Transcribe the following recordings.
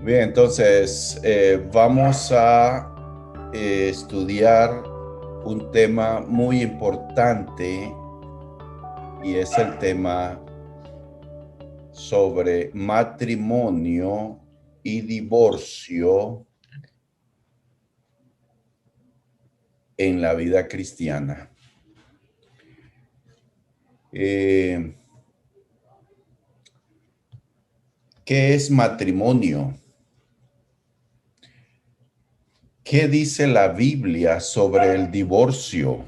Bien, entonces vamos a estudiar un tema muy importante y es el tema sobre matrimonio y divorcio en la vida cristiana. ¿Qué es matrimonio? ¿Qué dice la Biblia sobre el divorcio?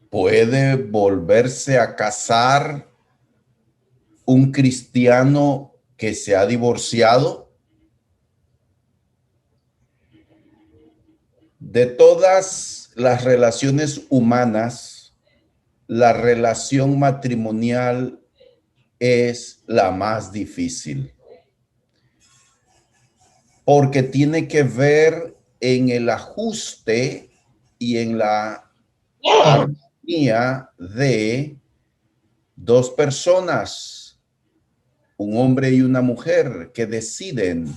¿Puede volverse a casar un cristiano que se ha divorciado? De todas las relaciones humanas, la relación matrimonial es la más difícil porque tiene que ver en el ajuste y en la armonía de dos personas, un hombre y una mujer, que deciden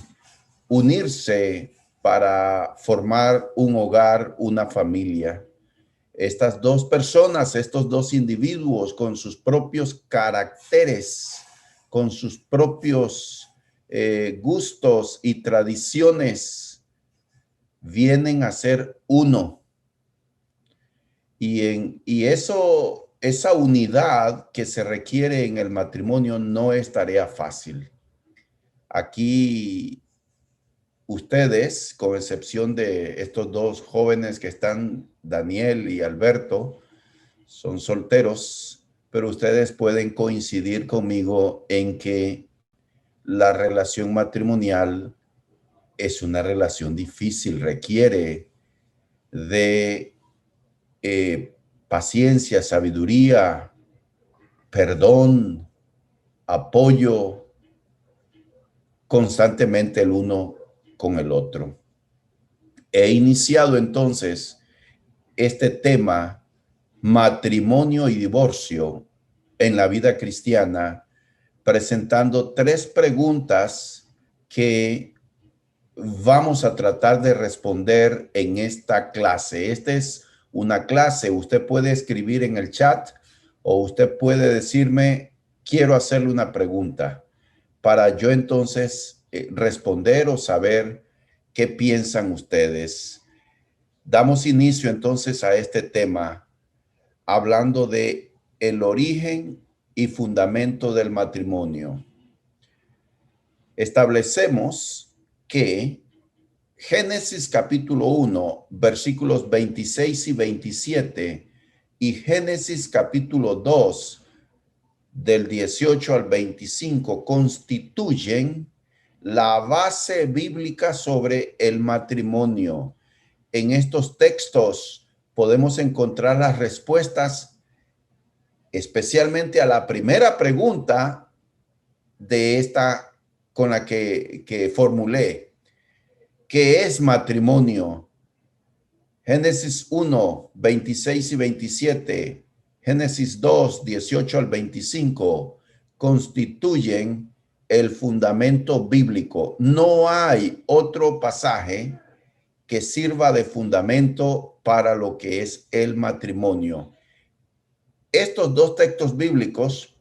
unirse para formar un hogar, una familia. Estas dos personas, estos dos individuos con sus propios caracteres, con sus propios gustos y tradiciones, vienen a ser uno. Y eso, esa unidad que se requiere en el matrimonio no es tarea fácil. Aquí ustedes, con excepción de estos dos jóvenes que están, Daniel y Alberto, son solteros, pero ustedes pueden coincidir conmigo en que la relación matrimonial es una relación difícil, requiere de paciencia, sabiduría, perdón, apoyo constantemente el uno con el otro. He iniciado entonces este tema, matrimonio y divorcio en la vida cristiana, presentando tres preguntas que vamos a tratar de responder en esta clase. Esta es una clase, usted puede escribir en el chat o usted puede decirme, quiero hacerle una pregunta para yo entonces responder o saber qué piensan ustedes. Damos inicio entonces a este tema hablando de el origen y fundamento del matrimonio. Establecemos que Génesis capítulo 1, versículos 26 y 27 y Génesis capítulo 2, del 18 al 25, constituyen la base bíblica sobre el matrimonio. En estos textos podemos encontrar las respuestas especialmente a la primera pregunta de esta con la que formulé. ¿Qué es matrimonio? Génesis 1, 26 y 27, Génesis 2, 18 al 25, constituyen el fundamento bíblico. No hay otro pasaje que sirva de fundamento para lo que es el matrimonio. Estos dos textos bíblicos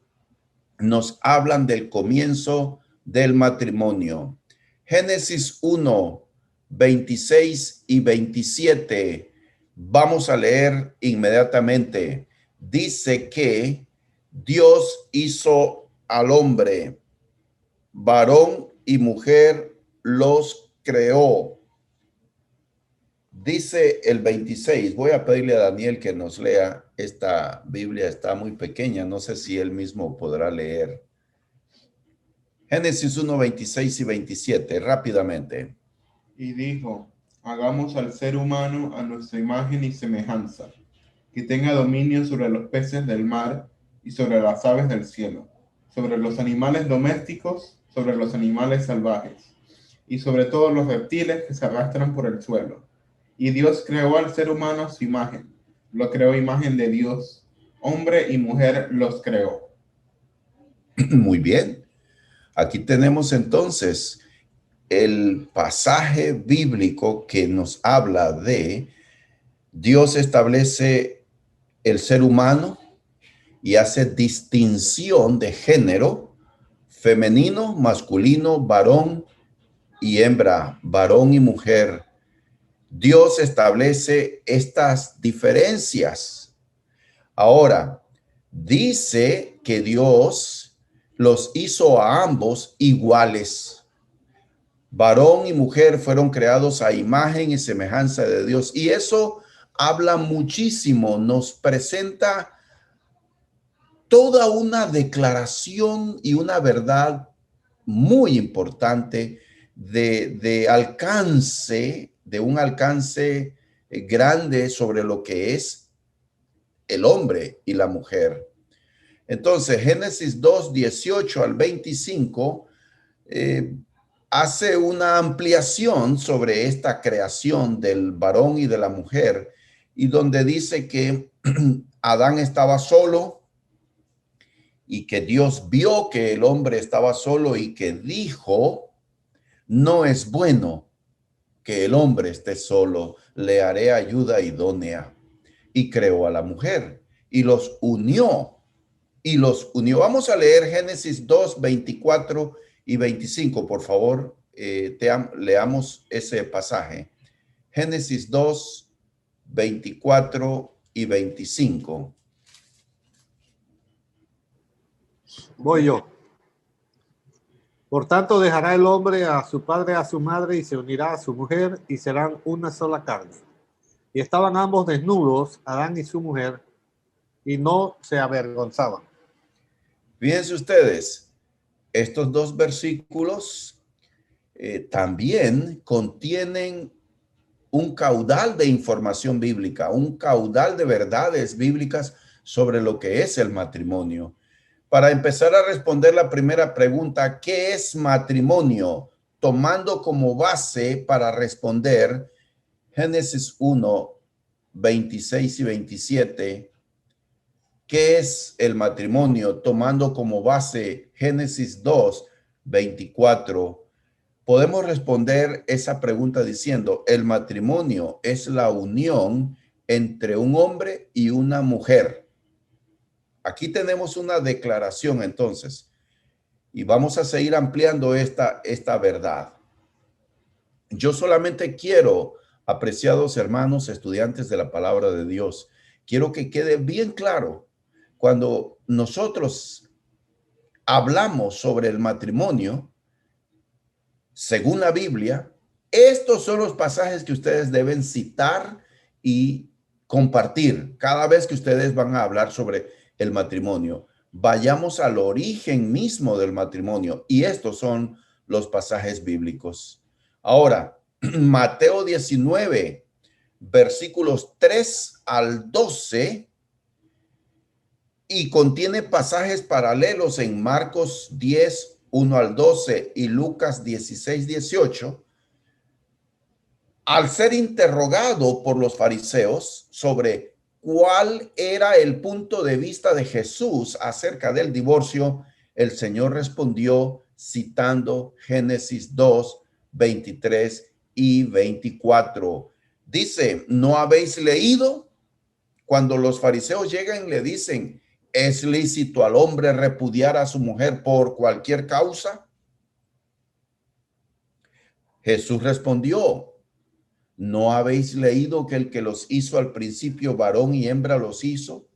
nos hablan del comienzo del matrimonio. Génesis 1, 26 y 27. Vamos a leer inmediatamente. Dice que Dios hizo al hombre, varón y mujer los creó. Dice el 26, voy a pedirle a Daniel que nos lea. Esta Biblia está muy pequeña, no sé si él mismo podrá leer. Génesis 1, 26 y 27, rápidamente. Y dijo, hagamos al ser humano a nuestra imagen y semejanza, que tenga dominio sobre los peces del mar y sobre las aves del cielo, sobre los animales domésticos, sobre los animales salvajes, y sobre todos los reptiles que se arrastran por el suelo. Y Dios creó al ser humano a su imagen, lo creó imagen de Dios, hombre y mujer los creó. Muy bien. Aquí tenemos entonces el pasaje bíblico que nos habla de Dios establece el ser humano y hace distinción de género, femenino, masculino, varón y hembra, varón y mujer. Dios establece estas diferencias. Ahora, dice que Dios los hizo a ambos iguales. Varón y mujer fueron creados a imagen y semejanza de Dios. Y eso habla muchísimo, nos presenta toda una declaración y una verdad muy importante de alcance, de un alcance grande sobre lo que es el hombre y la mujer. Entonces, Génesis 2, 18 al 25 hace una ampliación sobre esta creación del varón y de la mujer, y donde dice que Adán estaba solo y que Dios vio que el hombre estaba solo y que dijo, no es bueno que el hombre esté solo, le haré ayuda idónea. Y creó a la mujer y los unió. Y los unió. Vamos a leer Génesis 2, 24 y 25, por favor. Leamos ese pasaje. Génesis 2, 24 y 25. Voy yo. Por tanto, dejará el hombre a su padre, a su madre, y se unirá a su mujer, y serán una sola carne. Y estaban ambos desnudos, Adán y su mujer, y no se avergonzaban. Fíjense ustedes, estos dos versículos también contienen un caudal de información bíblica, un caudal de verdades bíblicas sobre lo que es el matrimonio. Para empezar a responder la primera pregunta, ¿qué es matrimonio? Tomando como base para responder Génesis 1, 26 y 27, ¿qué es el matrimonio? Tomando como base Génesis 2, 24, podemos responder esa pregunta diciendo, el matrimonio es la unión entre un hombre y una mujer. Aquí tenemos una declaración entonces, y vamos a seguir ampliando esta verdad. Yo solamente quiero, apreciados hermanos, estudiantes de la palabra de Dios, quiero que quede bien claro, cuando nosotros hablamos sobre el matrimonio, según la Biblia, estos son los pasajes que ustedes deben citar y compartir cada vez que ustedes van a hablar sobre el matrimonio. Vayamos al origen mismo del matrimonio y estos son los pasajes bíblicos. Ahora, Mateo 19, versículos 3 al 12, y contiene pasajes paralelos en Marcos 10, 1 al 12 y Lucas 16, 18. Al ser interrogado por los fariseos sobre cuál era el punto de vista de Jesús acerca del divorcio, el Señor respondió citando Génesis 2, 23 y 24. Dice, ¿no habéis leído? Cuando los fariseos llegan y le dicen, ¿es lícito al hombre repudiar a su mujer por cualquier causa? Jesús respondió, ¿no habéis leído que el que los hizo al principio, varón y hembra los hizo?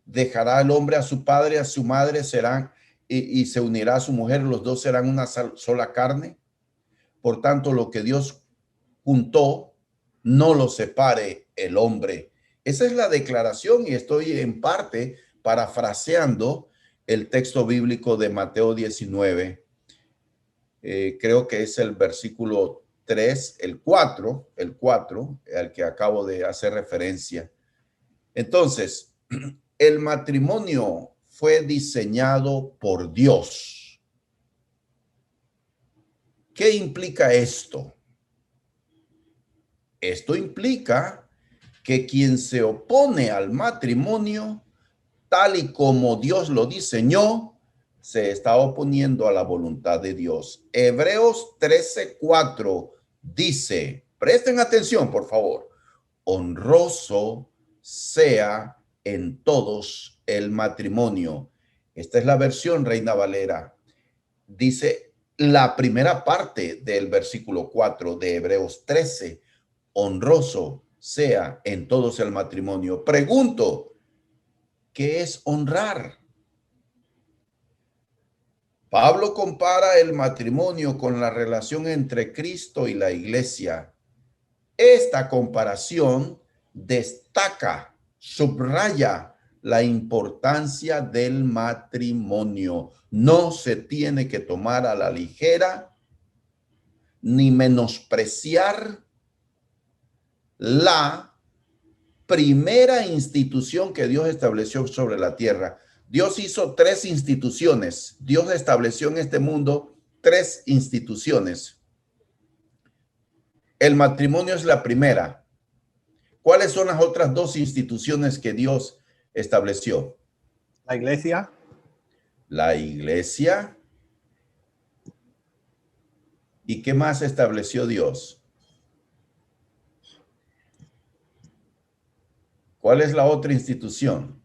Dejará el hombre a su padre, a su madre, serán y se unirá a su mujer, los dos serán una sola carne. Por tanto, lo que Dios juntó, no lo separe el hombre. Esa es la declaración y estoy en parte parafraseando el texto bíblico de Mateo 19. Creo que es el versículo 3, el 4, al que acabo de hacer referencia. Entonces, el matrimonio fue diseñado por Dios. ¿Qué implica esto? Esto implica que quien se opone al matrimonio, tal y como Dios lo diseñó, se está oponiendo a la voluntad de Dios. Hebreos 13:4 dice, presten atención, por favor, honroso sea en todos el matrimonio. Esta es la versión Reina Valera. Dice la primera parte del versículo 4 de Hebreos 13, honroso sea en todos el matrimonio. Pregunto, ¿qué es honrar? Pablo compara el matrimonio con la relación entre Cristo y la iglesia. Esta comparación destaca, subraya la importancia del matrimonio. No se tiene que tomar a la ligera ni menospreciar la primera institución que Dios estableció sobre la tierra. Dios hizo 3 instituciones. Dios estableció en este mundo 3 instituciones. El matrimonio es la primera. ¿Cuáles son las otras 2 instituciones que Dios estableció? La iglesia. La iglesia. ¿Y qué más estableció Dios? ¿Cuál es la otra institución?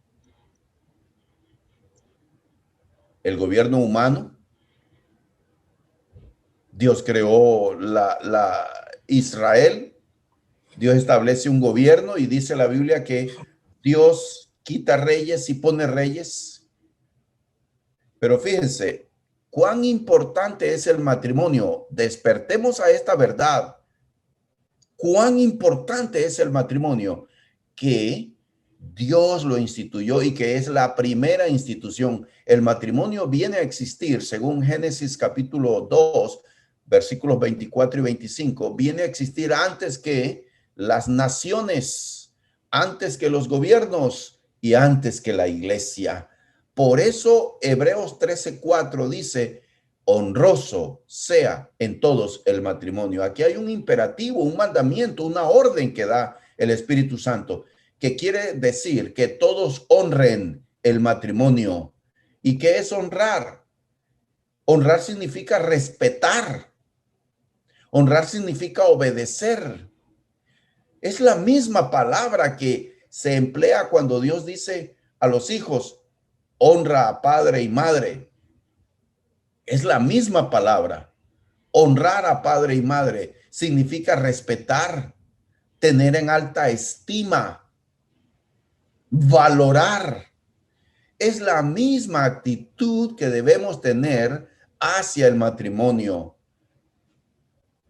El gobierno humano. Dios creó la Israel. Dios establece un gobierno y dice la Biblia que Dios quita reyes y pone reyes. Pero fíjense, cuán importante es el matrimonio. Despertemos a esta verdad. Cuán importante es el matrimonio, que Dios lo instituyó y que es la primera institución. El matrimonio viene a existir, según Génesis capítulo 2, versículos 24 y 25, viene a existir antes que las naciones, antes que los gobiernos y antes que la iglesia. Por eso Hebreos 13:4 dice, honroso sea en todos el matrimonio. Aquí hay un imperativo, un mandamiento, una orden que da el Espíritu Santo, que quiere decir que todos honren el matrimonio. ¿Y qué es honrar? Honrar significa respetar. Honrar significa obedecer. Es la misma palabra que se emplea cuando Dios dice a los hijos, honra a padre y madre. Es la misma palabra. Honrar a padre y madre significa respetar, tener en alta estima, valorar. Es la misma actitud que debemos tener hacia el matrimonio.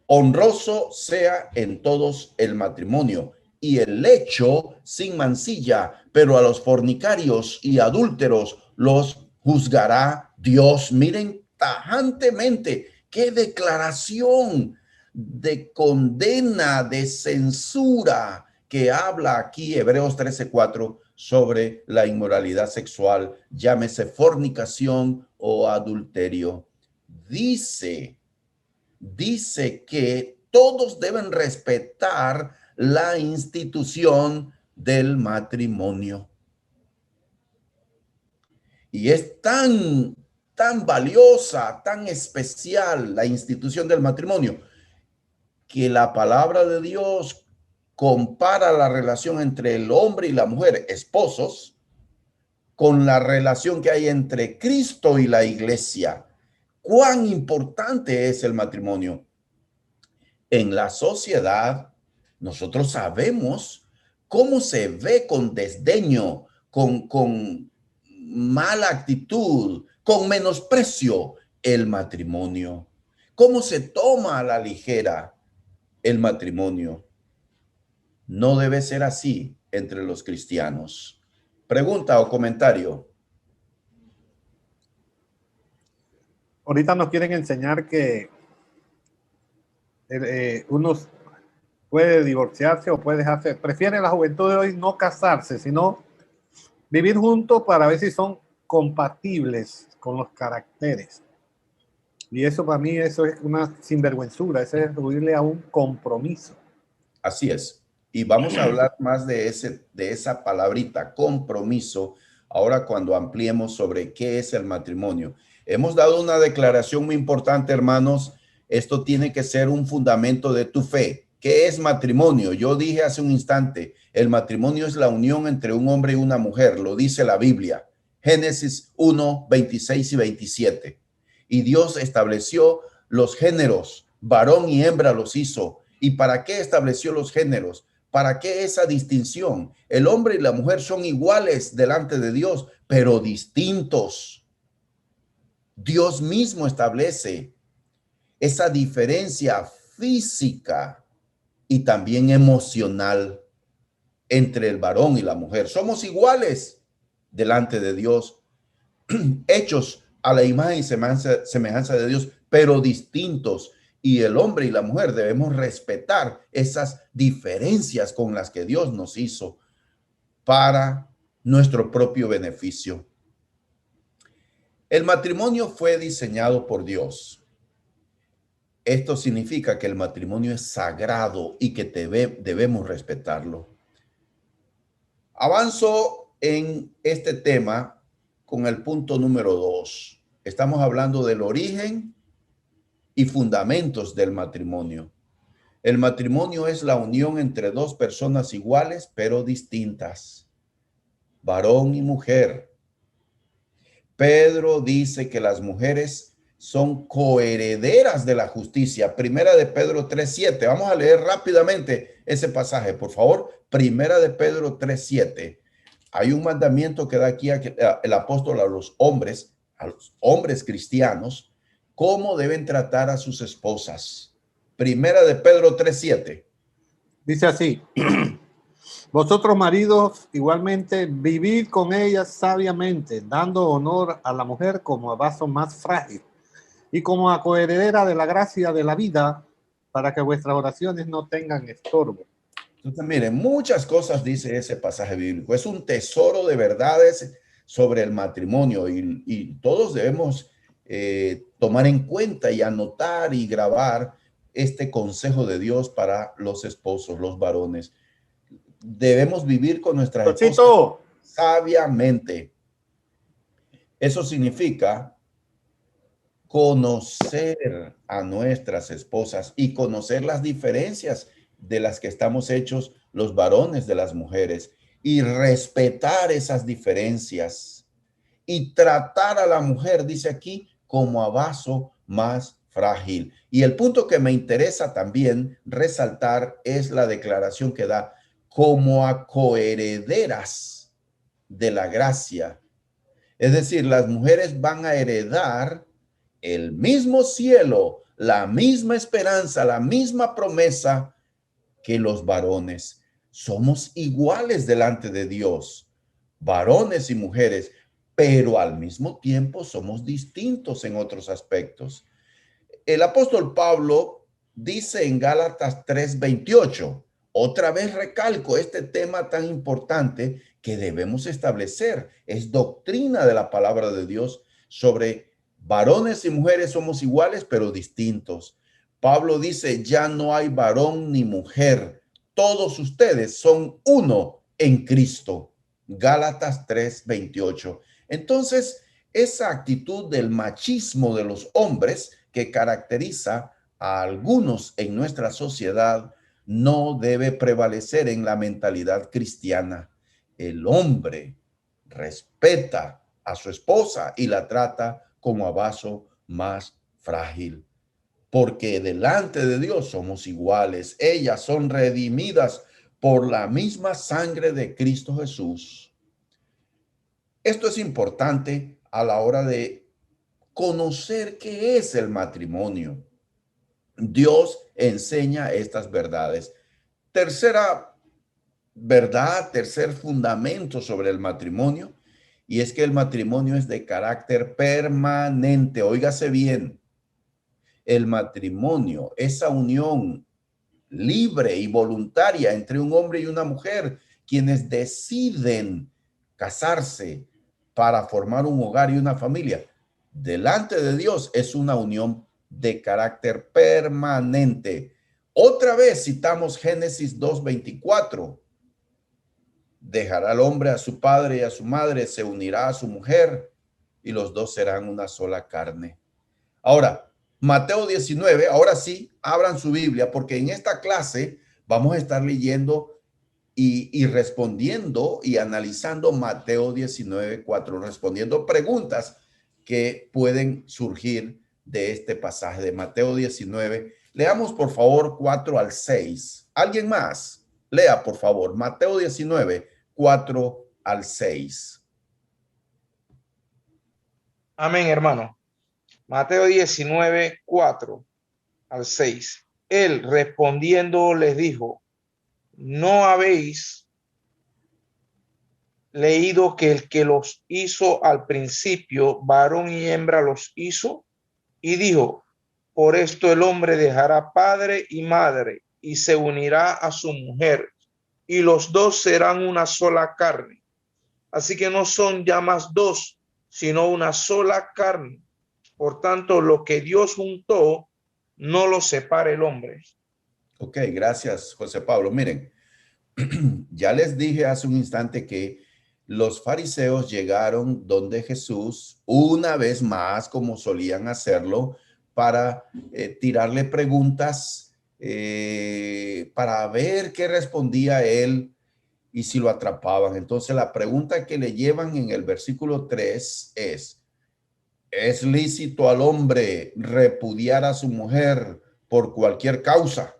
Honroso sea en todos el matrimonio y el lecho sin mancilla, pero a los fornicarios y adúlteros los juzgará Dios. Miren tajantemente qué declaración de condena, de censura que habla aquí Hebreos 13:4 sobre la inmoralidad sexual, llámese fornicación o adulterio. Dice que todos deben respetar la institución del matrimonio. Y es tan valiosa, tan especial la institución del matrimonio, que la palabra de Dios compara la relación entre el hombre y la mujer, esposos, con la relación que hay entre Cristo y la iglesia. ¿Cuán importante es el matrimonio? En la sociedad, nosotros sabemos cómo se ve con desdeño, con mala actitud, con menosprecio el matrimonio. ¿Cómo se toma a la ligera el matrimonio? No debe ser así entre los cristianos. Pregunta o comentario. Ahorita nos quieren enseñar que uno puede divorciarse o puede dejarse. Prefiere la juventud de hoy no casarse, sino vivir juntos para ver si son compatibles con los caracteres. Y eso para mí, eso es una sinvergüenzura, eso es huirle a un compromiso. Así es. Y vamos a hablar más de esa palabrita, compromiso, ahora cuando ampliemos sobre qué es el matrimonio. Hemos dado una declaración muy importante, hermanos. Esto tiene que ser un fundamento de tu fe. ¿Qué es matrimonio? Yo dije hace un instante, el matrimonio es la unión entre un hombre y una mujer, lo dice la Biblia. Génesis 1, 26 y 27. Y Dios estableció los géneros, varón y hembra los hizo. ¿Y para qué estableció los géneros? ¿Para qué esa distinción? El hombre y la mujer son iguales delante de Dios, pero distintos. Dios mismo establece esa diferencia física y también emocional entre el varón y la mujer. Somos iguales delante de Dios, hechos a la imagen y semejanza de Dios, pero distintos. Y el hombre y la mujer debemos respetar esas diferencias con las que Dios nos hizo para nuestro propio beneficio. El matrimonio fue diseñado por Dios. Esto significa que el matrimonio es sagrado y que debemos respetarlo. Avanzo en este tema con el punto número 2. Estamos hablando del origen y fundamentos del matrimonio. El matrimonio es la unión entre dos personas iguales pero distintas, varón y mujer. Pedro dice que las mujeres son coherederas de la justicia. Primera de Pedro 3:7. Vamos a leer rápidamente ese pasaje, por favor. Primera de Pedro 3:7. Hay un mandamiento que da aquí el apóstol a los hombres cristianos, cómo deben tratar a sus esposas. Primera de Pedro 3:7. Dice así: vosotros maridos igualmente vivid con ellas sabiamente, dando honor a la mujer como a vaso más frágil y como a coheredera de la gracia de la vida, para que vuestras oraciones no tengan estorbo. Entonces, miren, muchas cosas dice ese pasaje bíblico. Es un tesoro de verdades sobre el matrimonio y todos debemos tomar en cuenta y anotar y grabar este consejo de Dios para los esposos, los varones. Debemos vivir con nuestras esposas sabiamente. Eso significa conocer a nuestras esposas y conocer las diferencias de las que estamos hechos los varones de las mujeres y respetar esas diferencias y tratar a la mujer, dice aquí, como a vaso más frágil. Y el punto que me interesa también resaltar es la declaración que da como a coherederas de la gracia. Es decir, las mujeres van a heredar el mismo cielo, la misma esperanza, la misma promesa que los varones. Somos iguales delante de Dios, varones y mujeres, pero al mismo tiempo somos distintos en otros aspectos. El apóstol Pablo dice en Gálatas 3:28, otra vez recalco este tema tan importante que debemos establecer. Es doctrina de la palabra de Dios sobre varones y mujeres somos iguales, pero distintos. Pablo dice, ya no hay varón ni mujer. Todos ustedes son uno en Cristo. Gálatas 3:28. Entonces, esa actitud del machismo de los hombres que caracteriza a algunos en nuestra sociedad no debe prevalecer en la mentalidad cristiana. El hombre respeta a su esposa y la trata como a vaso más frágil, porque delante de Dios somos iguales. Ellas son redimidas por la misma sangre de Cristo Jesús. Esto es importante a la hora de conocer qué es el matrimonio. Dios enseña estas verdades. Tercera verdad, tercer fundamento sobre el matrimonio, y es que el matrimonio es de carácter permanente. Óigase bien, el matrimonio, esa unión libre y voluntaria entre un hombre y una mujer, quienes deciden casarse para formar un hogar y una familia, delante de Dios es una unión de carácter permanente. Otra vez citamos Génesis 2:24. Dejará al hombre a su padre y a su madre, se unirá a su mujer y los dos serán una sola carne. Ahora, Mateo 19, ahora sí, abran su Biblia, porque en esta clase vamos a estar leyendo y respondiendo y analizando Mateo 19:4, respondiendo preguntas que pueden surgir de este pasaje de Mateo 19. Leamos por favor 4 al 6. ¿Alguien más? Lea por favor Mateo 19, 4 al 6. Amén, hermano. Mateo 19, 4 al 6. Él respondiendo les dijo: ¿no habéis leído que el que los hizo al principio, varón y hembra los hizo? Y dijo: por esto el hombre dejará padre y madre y se unirá a su mujer, y los dos serán una sola carne. Así que no son ya más dos, sino una sola carne. Por tanto, lo que Dios juntó, no lo separe el hombre. Ok, gracias, José Pablo. Miren, ya les dije hace un instante que los fariseos llegaron donde Jesús una vez más, como solían hacerlo, para tirarle preguntas, para ver qué respondía él y si lo atrapaban. Entonces la pregunta que le llevan en el versículo 3 ¿es lícito al hombre repudiar a su mujer por cualquier causa?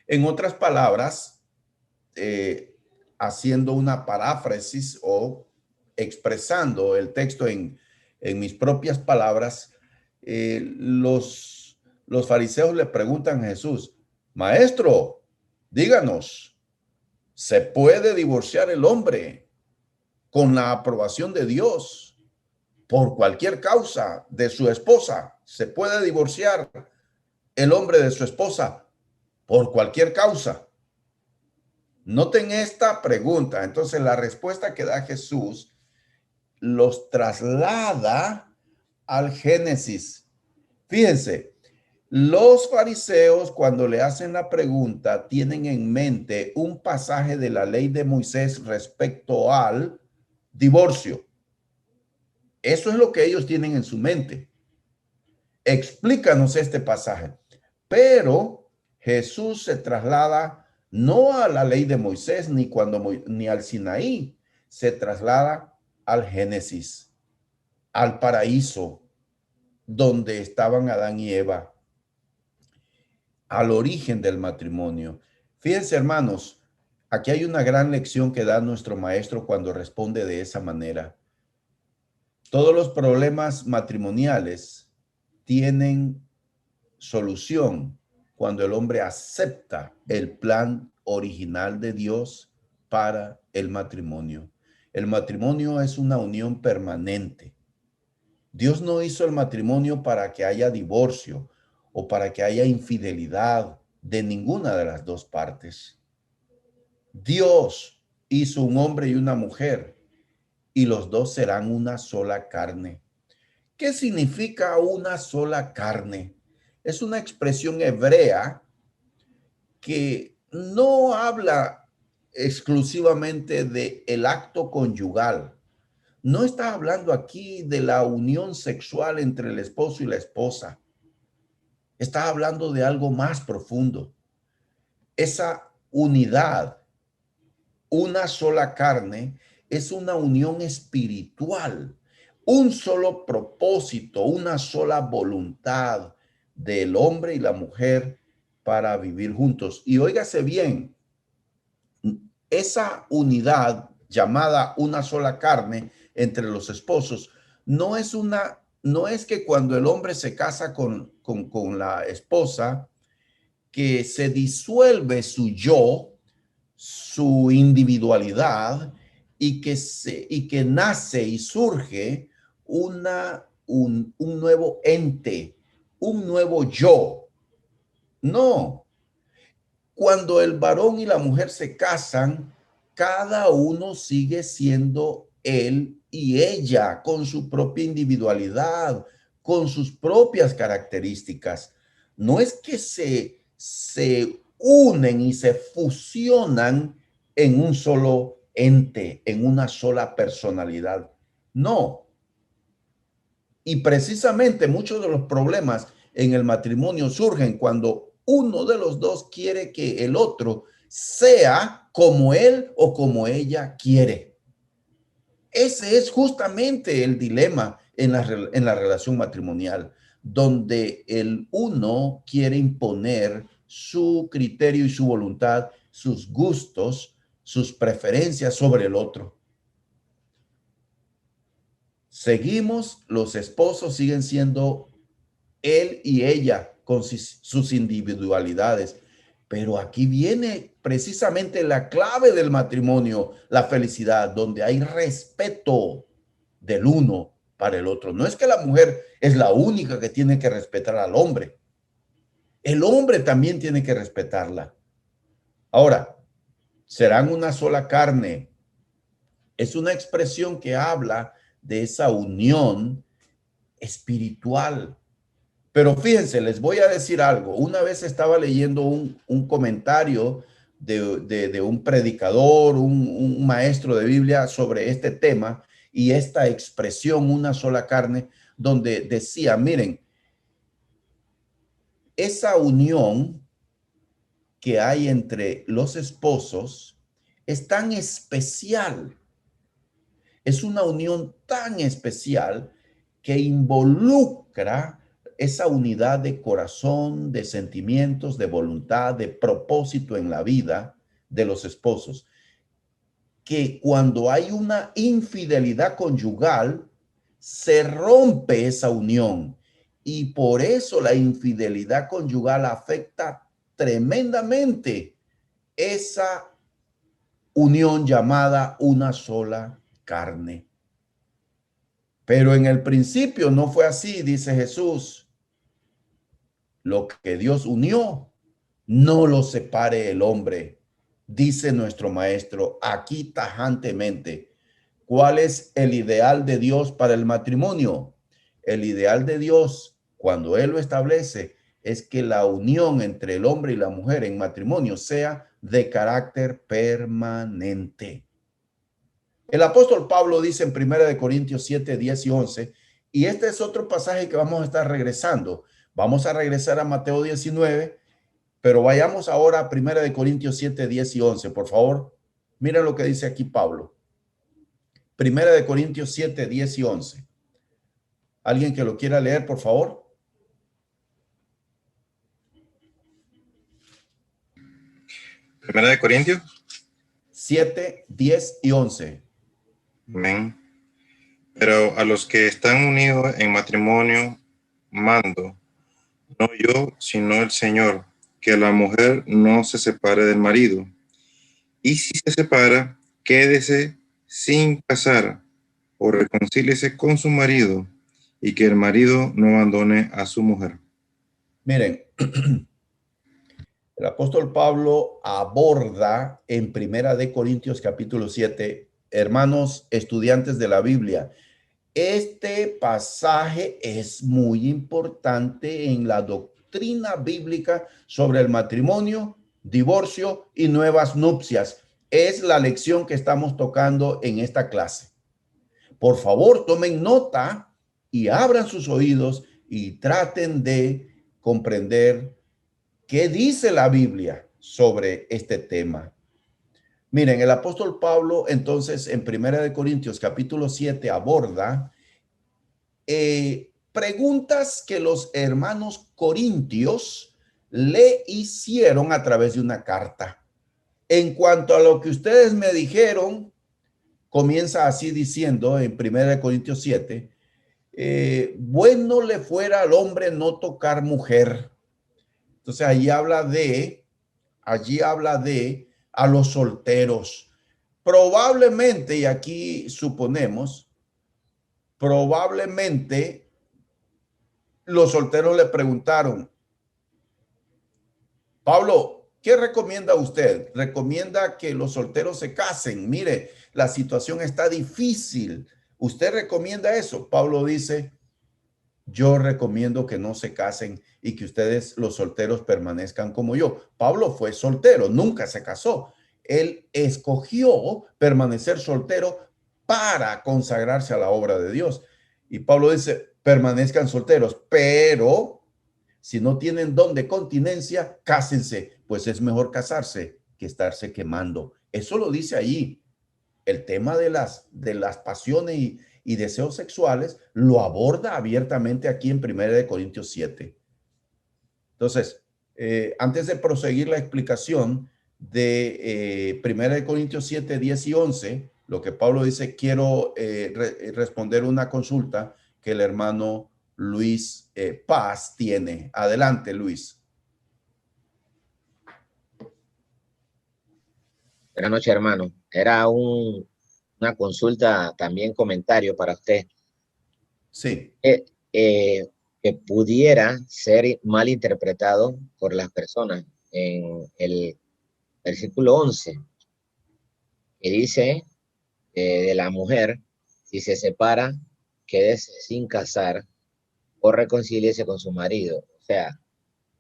En otras palabras, haciendo una paráfrasis o expresando el texto en mis propias palabras, los fariseos le preguntan a Jesús: Maestro, díganos, ¿se puede divorciar el hombre con la aprobación de Dios por cualquier causa de su esposa? ¿Se puede divorciar el hombre de su esposa por cualquier causa? Noten esta pregunta. Entonces la respuesta que da Jesús los traslada al Génesis. Fíjense, los fariseos cuando le hacen la pregunta tienen en mente un pasaje de la ley de Moisés respecto al divorcio. Eso es lo que ellos tienen en su mente. Explícanos este pasaje. Pero Jesús se traslada no a la ley de Moisés ni al Sinaí, se traslada al Génesis, al paraíso donde estaban Adán y Eva, al origen del matrimonio. Fíjense, hermanos, aquí hay una gran lección que da nuestro maestro cuando responde de esa manera. Todos los problemas matrimoniales tienen solución cuando el hombre acepta el plan original de Dios para el matrimonio. El matrimonio es una unión permanente. Dios no hizo el matrimonio para que haya divorcio o para que haya infidelidad de ninguna de las dos partes. Dios hizo un hombre y una mujer y los dos serán una sola carne. ¿Qué significa una sola carne? Es una expresión hebrea que no habla exclusivamente de el acto conyugal. No está hablando aquí de la unión sexual entre el esposo y la esposa. Está hablando de algo más profundo. Esa unidad, una sola carne, es una unión espiritual, un solo propósito, una sola voluntad del hombre y la mujer para vivir juntos. Y óigase bien, esa unidad llamada una sola carne entre los esposos no es que cuando el hombre se casa con la esposa, que se disuelve su yo, su individualidad y que nace y surge un nuevo ente, un nuevo yo. No. Cuando el varón y la mujer se casan, cada uno sigue siendo él y ella con su propia individualidad, con sus propias características. No es que se unen y se fusionan en un solo ente, en una sola personalidad. No. Y precisamente muchos de los problemas en el matrimonio surgen cuando uno de los dos quiere que el otro sea como él o como ella quiere. Ese es justamente el dilema en la relación matrimonial, donde el uno quiere imponer su criterio y su voluntad, sus gustos, sus preferencias sobre el otro. Seguimos, los esposos siguen siendo él y ella con sus individualidades. Pero aquí viene precisamente la clave del matrimonio, la felicidad, donde hay respeto del uno para el otro. No es que la mujer es la única que tiene que respetar al hombre. El hombre también tiene que respetarla. Ahora, serán una sola carne. Es una expresión que habla de esa unión espiritual. Pero fíjense, les voy a decir algo. Una vez estaba leyendo un comentario de un predicador, un maestro de Biblia sobre este tema y esta expresión, una sola carne, donde decía, miren, esa unión que hay entre los esposos es tan especial. Es una unión tan especial que involucra esa unidad de corazón, de sentimientos, de voluntad, de propósito en la vida de los esposos, que cuando hay una infidelidad conyugal, se rompe esa unión. Y por eso la infidelidad conyugal afecta tremendamente esa unión llamada una sola carne. Pero en el principio no fue así, dice Jesús. Lo que Dios unió, no lo separe el hombre, dice nuestro maestro aquí tajantemente. ¿Cuál es el ideal de Dios para el matrimonio? El ideal de Dios, cuando Él lo establece, es que la unión entre el hombre y la mujer en matrimonio sea de carácter permanente. El apóstol Pablo dice en 1 Corintios 7, 10 y 11, y este es otro pasaje que vamos a estar regresando. Vamos a regresar a Mateo 19, pero vayamos ahora a 1 Corintios 7, 10 y 11, por favor. Miren lo que dice aquí Pablo. 1 Corintios 7, 10 y 11. ¿Alguien que lo quiera leer, por favor? Primera de Corintios 7, 10 y 11. Amén. Pero a los que están unidos en matrimonio, mando, no yo, sino el Señor, que la mujer no se separe del marido. Y si se separa, quédese sin casar o reconcíliese con su marido, y que el marido no abandone a su mujer. Miren, el apóstol Pablo aborda en 1 Corintios capítulo 7, hermanos estudiantes de la Biblia, este pasaje es muy importante en la doctrina bíblica sobre el matrimonio, divorcio y nuevas nupcias. Es la lección que estamos tocando en esta clase. Por favor, tomen nota y abran sus oídos y traten de comprender qué dice la Biblia sobre este tema. Miren, el apóstol Pablo, entonces, en 1 Corintios capítulo 7 aborda preguntas que los hermanos corintios le hicieron a través de una carta. En cuanto a lo que ustedes me dijeron, comienza así diciendo en 1 Corintios 7, bueno le fuera al hombre no tocar mujer. Entonces allí habla de a los solteros. Probablemente, y aquí suponemos, probablemente los solteros le preguntaron, Pablo, ¿qué recomienda usted? ¿Recomienda que los solteros se casen? Mire, la situación está difícil. ¿Usted recomienda eso? Pablo dice, yo recomiendo que no se casen y que ustedes, los solteros, permanezcan como yo. Pablo fue soltero, nunca se casó. Él escogió permanecer soltero para consagrarse a la obra de Dios. Y Pablo dice, permanezcan solteros, pero si no tienen don de continencia, cásense, pues es mejor casarse que estarse quemando. Eso lo dice ahí. El tema de las pasiones y deseos sexuales lo aborda abiertamente aquí en 1 Corintios 7. Entonces, antes de proseguir la explicación de 1 Corintios 7, 10 y 11, lo que Pablo dice, quiero responder una consulta que el hermano Luis Paz tiene. Adelante, Luis. Buenas noches, hermano. Era una consulta, también comentario para usted. Sí. Que pudiera ser mal interpretado por las personas en el versículo 11, que dice de la mujer, si se separa, quédese sin casar o reconcíliese con su marido. O sea,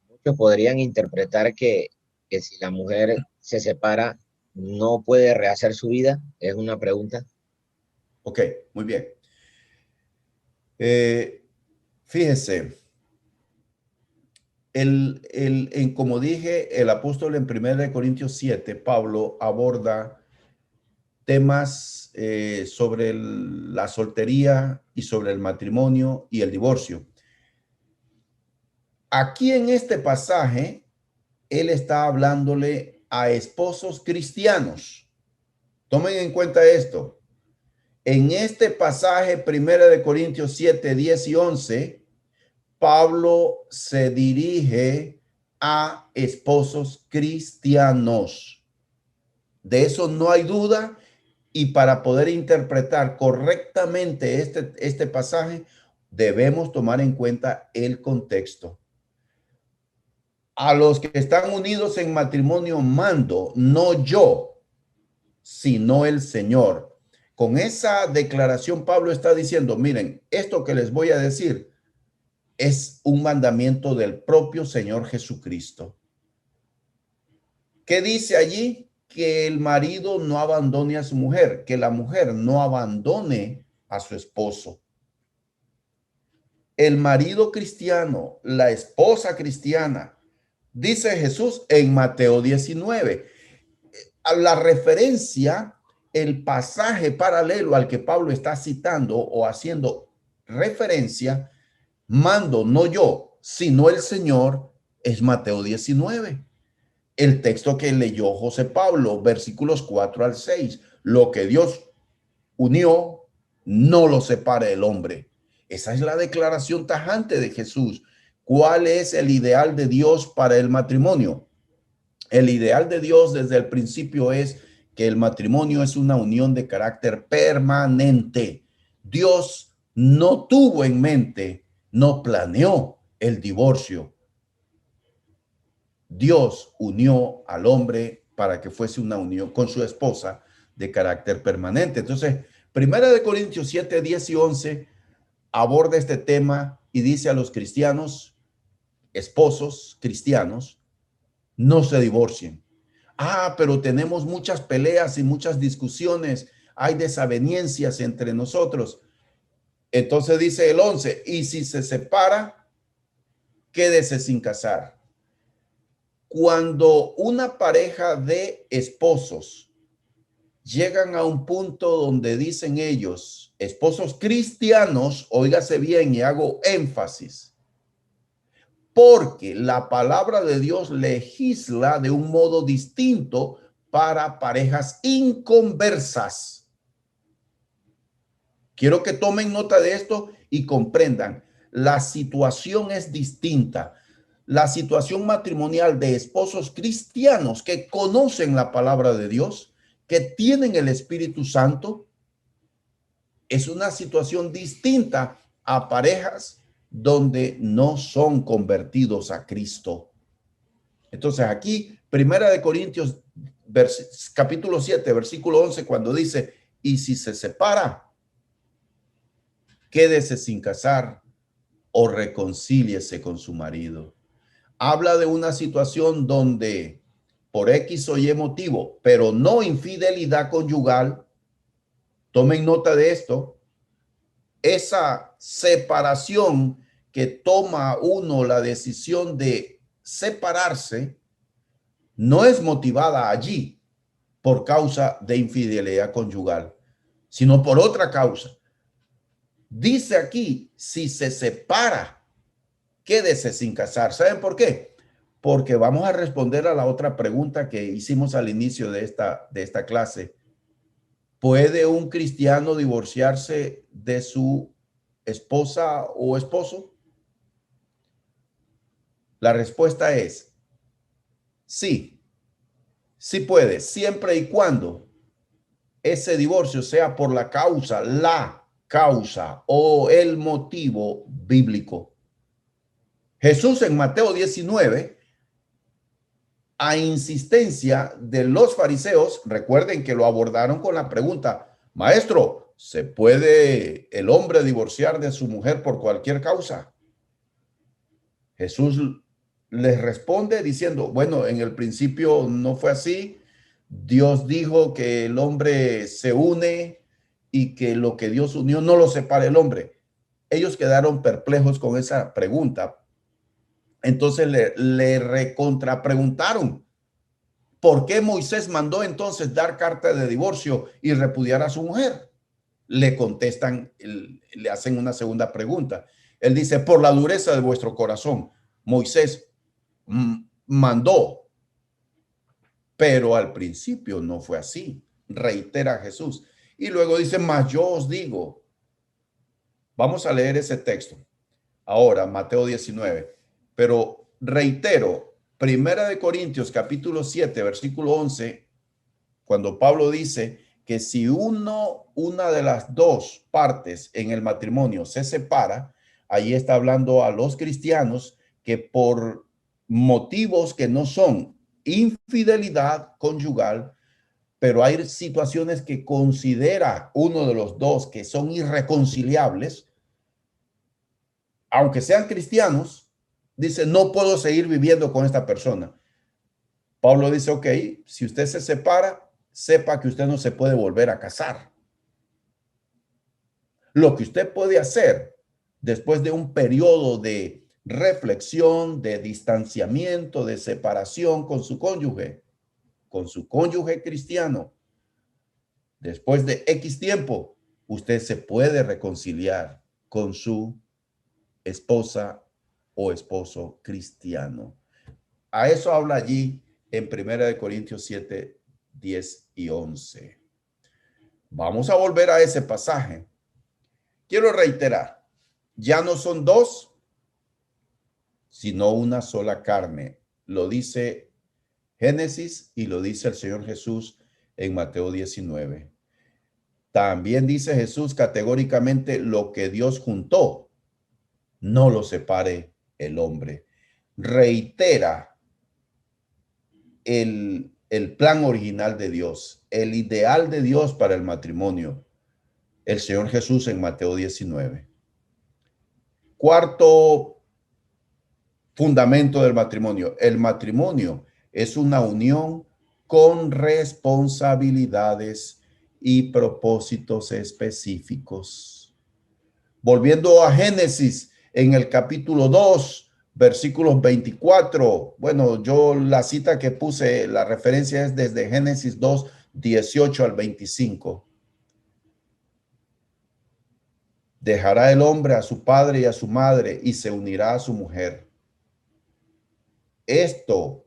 muchos podrían interpretar que si la mujer se separa, no puede rehacer su vida. Es una pregunta. Ok, muy bien. Fíjese, como dije, el apóstol en 1 Corintios 7, Pablo aborda temas sobre la soltería y sobre el matrimonio y el divorcio. Aquí en este pasaje, él está hablándole a esposos cristianos. Tomen en cuenta esto. En este pasaje, 1 Corintios 7, 10 y 11, Pablo se dirige a esposos cristianos. De eso no hay duda, y para poder interpretar correctamente este pasaje, debemos tomar en cuenta el contexto. A los que están unidos en matrimonio mando, no yo, sino el Señor. Con esa declaración, Pablo está diciendo, miren, esto que les voy a decir es un mandamiento del propio Señor Jesucristo. ¿Qué dice allí? Que el marido no abandone a su mujer, que la mujer no abandone a su esposo. El marido cristiano, la esposa cristiana, dice Jesús en Mateo 19. A la referencia, el pasaje paralelo al que Pablo está citando o haciendo referencia, mando no yo, sino el Señor, es Mateo 19. El texto que leyó José Pablo, versículos 4 al 6. Lo que Dios unió, no lo separe el hombre. Esa es la declaración tajante de Jesús. ¿Cuál es el ideal de Dios para el matrimonio? El ideal de Dios desde el principio es que el matrimonio es una unión de carácter permanente. Dios no tuvo en mente, no planeó el divorcio. Dios unió al hombre para que fuese una unión con su esposa de carácter permanente. Entonces, 1 Corintios 7, 10 y 11 aborda este tema y dice a los cristianos, esposos cristianos, no se divorcien. Pero tenemos muchas peleas y muchas discusiones, hay desavenencias entre nosotros. Entonces dice el 11, y si se separa, quédese sin casar. Cuando una pareja de esposos llegan a un punto donde dicen ellos, esposos cristianos, óigase bien y hago énfasis, porque la palabra de Dios legisla de un modo distinto para parejas inconversas. Quiero que tomen nota de esto y comprendan, la situación es distinta. La situación matrimonial de esposos cristianos que conocen la palabra de Dios, que tienen el Espíritu Santo, es una situación distinta a parejas donde no son convertidos a Cristo. Entonces aquí, 1 Corintios, capítulo 7, versículo 11, cuando dice, y si se separa, quédese sin casar o reconcíliese con su marido. Habla de una situación donde por X o Y motivo, pero no infidelidad conyugal, Tomen nota de esto. Esa separación que toma uno la decisión de separarse no es motivada allí por causa de infidelidad conyugal, sino por otra causa. Dice aquí, si se separa, quédese sin casar. ¿Saben por qué? Porque vamos a responder a la otra pregunta que hicimos al inicio de esta clase. ¿Puede un cristiano divorciarse de su esposa o esposo? La respuesta es sí, sí puede, siempre y cuando ese divorcio sea por la causa o el motivo bíblico. Jesús en Mateo 19, a insistencia de los fariseos, recuerden que lo abordaron con la pregunta, maestro, ¿se puede el hombre divorciar de su mujer por cualquier causa? Jesús les responde diciendo, bueno, en el principio no fue así. Dios dijo que el hombre se une y que lo que Dios unió no lo separa el hombre. Ellos quedaron perplejos con esa pregunta. Entonces le recontrapreguntaron, ¿por qué Moisés mandó entonces dar carta de divorcio y repudiar a su mujer? Le contestan, le hacen una segunda pregunta. Él dice, por la dureza de vuestro corazón. Moisés mandó, pero al principio no fue así, reitera Jesús. Y luego dice, mas yo os digo, vamos a leer ese texto ahora, Mateo 19, pero reitero, Primera de Corintios capítulo 7, versículo 11, cuando Pablo dice que si una de las dos partes en el matrimonio se separa, ahí está hablando a los cristianos que por motivos que no son infidelidad conyugal, pero hay situaciones que considera uno de los dos que son irreconciliables, aunque sean cristianos, dice, no puedo seguir viviendo con esta persona. Pablo dice, ok, si usted se separa, sepa que usted no se puede volver a casar. Lo que usted puede hacer después de un periodo de reflexión, de distanciamiento, de separación con su cónyuge cristiano, después de X tiempo, usted se puede reconciliar con su esposa o esposo cristiano. A eso habla allí en 1 Corintios 7, 10 y 11. Vamos a volver a ese pasaje. Quiero reiterar, ya no son dos, sino una sola carne. Lo dice Génesis y lo dice el Señor Jesús en Mateo 19. También dice Jesús categóricamente, lo que Dios juntó, no lo separe el hombre. Reitera el plan original de Dios, el ideal de Dios para el matrimonio, el Señor Jesús en Mateo 19. Cuarto fundamento del matrimonio. El matrimonio es una unión con responsabilidades y propósitos específicos. Volviendo a Génesis en el capítulo 2, versículos 24. Bueno, yo la cita que puse, la referencia es desde Génesis 2, 18 al 25. Dejará el hombre a su padre y a su madre y se unirá a su mujer. Esto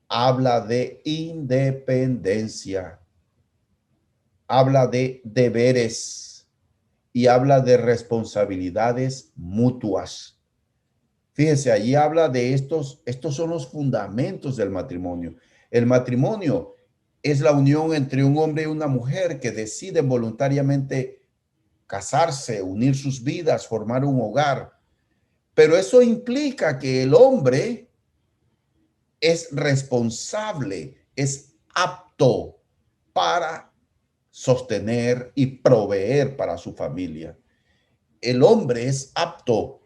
habla de independencia, habla de deberes y habla de responsabilidades mutuas. Fíjense, allí habla de estos son los fundamentos del matrimonio. El matrimonio es la unión entre un hombre y una mujer que deciden voluntariamente casarse, unir sus vidas, formar un hogar. Pero eso implica que el hombre es responsable, es apto para sostener y proveer para su familia. El hombre es apto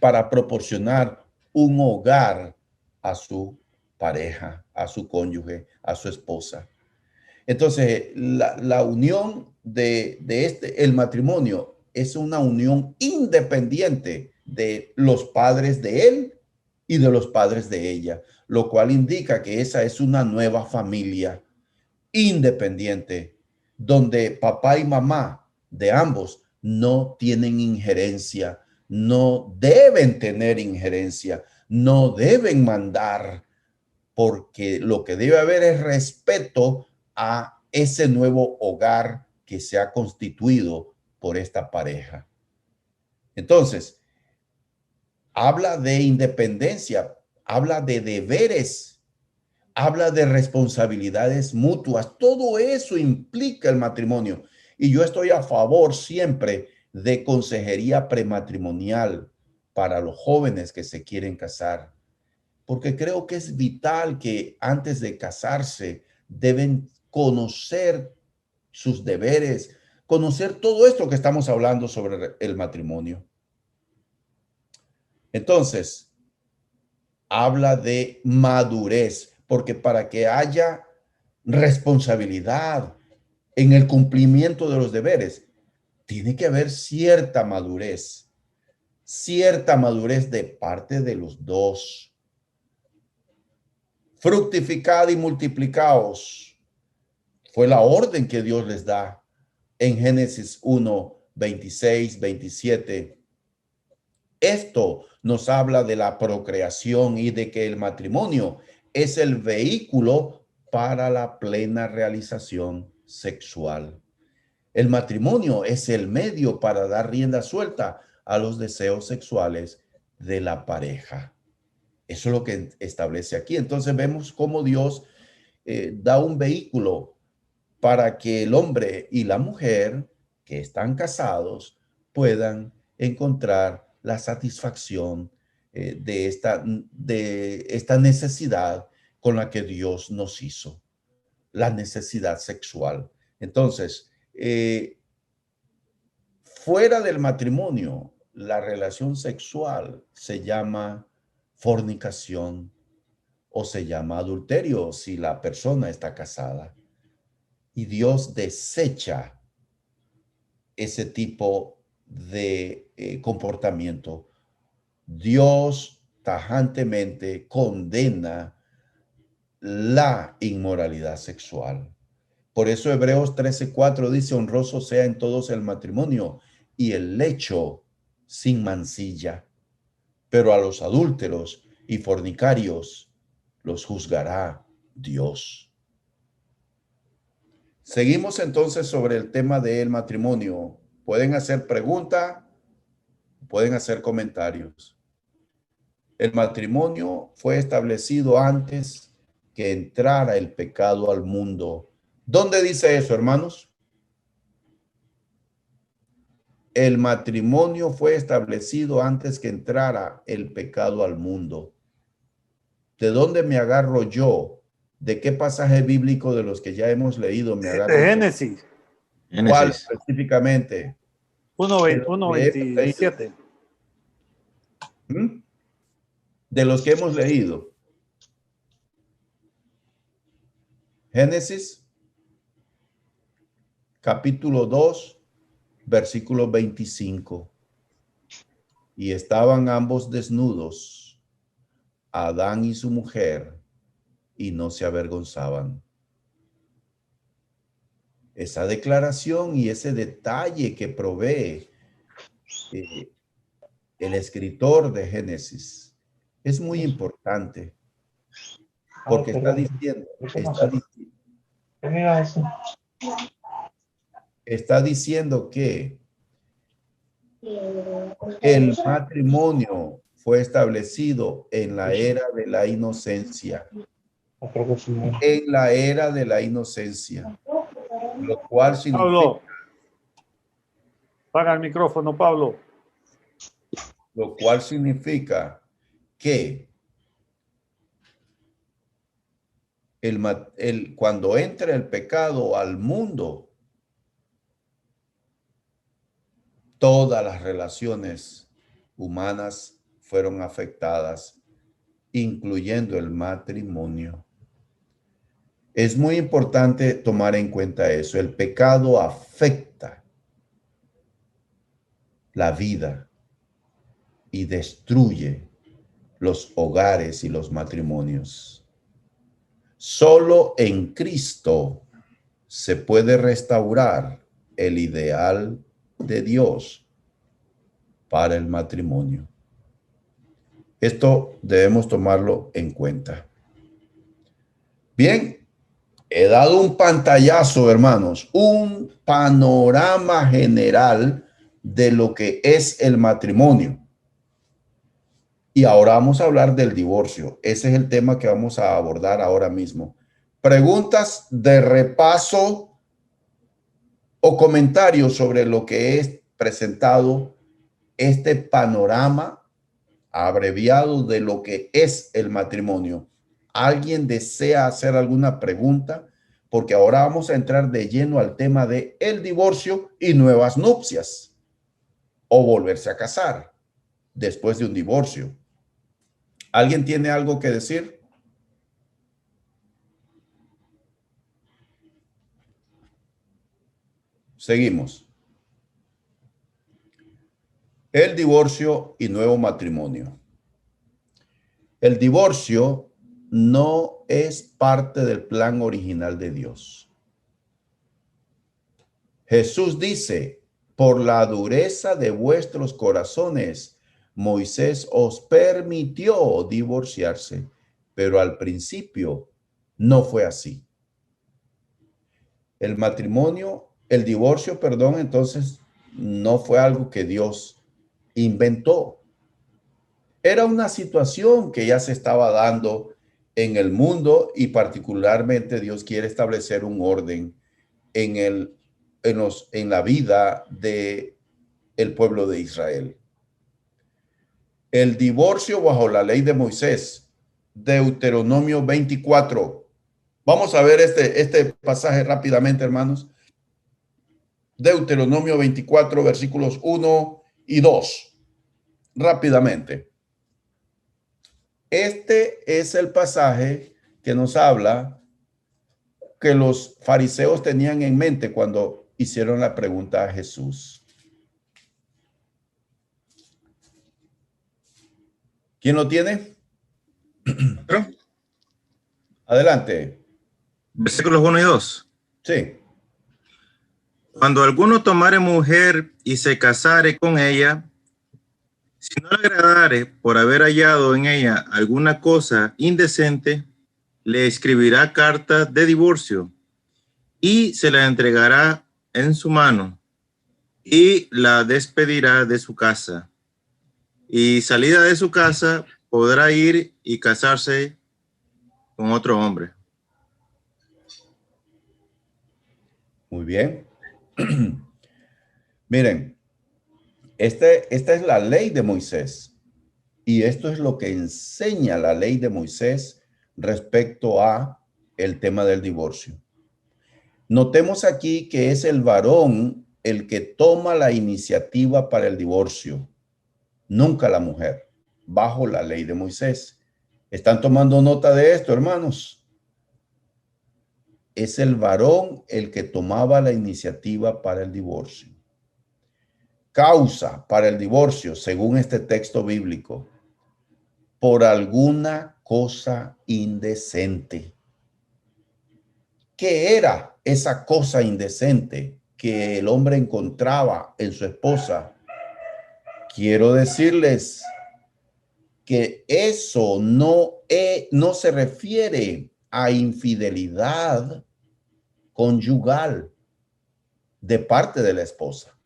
para proporcionar un hogar a su pareja, a su cónyuge, a su esposa. Entonces, la unión el matrimonio es una unión independiente de los padres de él y de los padres de ella, lo cual indica que esa es una nueva familia independiente, donde papá y mamá de ambos no tienen injerencia, no deben tener injerencia, no deben mandar, porque lo que debe haber es respeto a ese nuevo hogar que se ha constituido por esta pareja. Entonces, habla de independencia, habla de deberes, habla de responsabilidades mutuas. Todo eso implica el matrimonio. Y yo estoy a favor siempre de consejería prematrimonial para los jóvenes que se quieren casar, porque creo que es vital que antes de casarse deben conocer sus deberes, conocer todo esto que estamos hablando sobre el matrimonio. Entonces, habla de madurez, porque para que haya responsabilidad en el cumplimiento de los deberes, tiene que haber cierta madurez de parte de los dos. Fructificad y multiplicaos fue la orden que Dios les da en Génesis 1, 26, 27. Esto nos habla de la procreación y de que el matrimonio es el vehículo para la plena realización sexual. El matrimonio es el medio para dar rienda suelta a los deseos sexuales de la pareja. Eso es lo que establece aquí. Entonces vemos cómo Dios da un vehículo para que el hombre y la mujer que están casados puedan encontrar la satisfacción de esta necesidad con la que Dios nos hizo, la necesidad sexual. Entonces, fuera del matrimonio, la relación sexual se llama fornicación o se llama adulterio si la persona está casada. Y Dios desecha ese tipo de comportamiento. Dios tajantemente condena la inmoralidad sexual. Por eso Hebreos 13:4 dice: honroso sea en todos el matrimonio y el lecho sin mancilla, pero a los adúlteros y fornicarios los juzgará Dios. Seguimos entonces sobre el tema del matrimonio. Pueden hacer preguntas, pueden hacer comentarios. El matrimonio fue establecido antes que entrara el pecado al mundo. ¿Dónde dice eso, hermanos? El matrimonio fue establecido antes que entrara el pecado al mundo. ¿De dónde me agarro yo? ¿De qué pasaje bíblico de los que ya hemos leído me agarro? De Génesis. ¿Cuál específicamente? 1:27. De los que hemos leído. Génesis, capítulo 2, versículo 25. Y estaban ambos desnudos, Adán y su mujer, y no se avergonzaban. Esa declaración y ese detalle que provee el escritor de Génesis es muy importante, porque está diciendo que el matrimonio fue establecido en la era de la inocencia. En la era de la inocencia. Lo cual significa... Pablo, para el micrófono, Pablo. Lo cual significa que cuando entra el pecado al mundo, todas las relaciones humanas fueron afectadas, incluyendo el matrimonio. Es muy importante tomar en cuenta eso. El pecado afecta la vida y destruye los hogares y los matrimonios. Solo en Cristo se puede restaurar el ideal de Dios para el matrimonio. Esto debemos tomarlo en cuenta. Bien, he dado un pantallazo, hermanos, un panorama general de lo que es el matrimonio. Y ahora vamos a hablar del divorcio. Ese es el tema que vamos a abordar ahora mismo. Preguntas de repaso o comentarios sobre lo que es presentado este panorama abreviado de lo que es el matrimonio. ¿Alguien desea hacer alguna pregunta? Porque ahora vamos a entrar de lleno al tema de el divorcio y nuevas nupcias o volverse a casar después de un divorcio. ¿Alguien tiene algo que decir? Seguimos. El divorcio y nuevo matrimonio. El divorcio no es parte del plan original de Dios. Jesús dice, por la dureza de vuestros corazones, Moisés os permitió divorciarse, pero al principio no fue así. El divorcio, entonces no fue algo que Dios inventó. Era una situación que ya se estaba dando en el mundo y particularmente Dios quiere establecer un orden en la vida del pueblo de Israel. El divorcio bajo la ley de Moisés, Deuteronomio 24. Vamos a ver este pasaje rápidamente, hermanos. Deuteronomio 24, versículos 1 y 2. Rápidamente. Este es el pasaje que nos habla que los fariseos tenían en mente cuando hicieron la pregunta a Jesús. ¿Quién lo tiene? Adelante. Versículos 1 y 2. Sí. Cuando alguno tomare mujer y se casare con ella, si no le agradare por haber hallado en ella alguna cosa indecente, le escribirá carta de divorcio y se la entregará en su mano y la despedirá de su casa. Y salida de su casa podrá ir y casarse con otro hombre. Muy bien. Miren, esta es la ley de Moisés y esto es lo que enseña la ley de Moisés respecto a el tema del divorcio. Notemos aquí que es el varón el que toma la iniciativa para el divorcio, nunca la mujer, bajo la ley de Moisés. ¿Están tomando nota de esto, hermanos? Es el varón el que tomaba la iniciativa para el divorcio. Causa para el divorcio, según este texto bíblico, por alguna cosa indecente. ¿Qué era esa cosa indecente que el hombre encontraba en su esposa? Quiero decirles que eso no se refiere a infidelidad conyugal de parte de la esposa.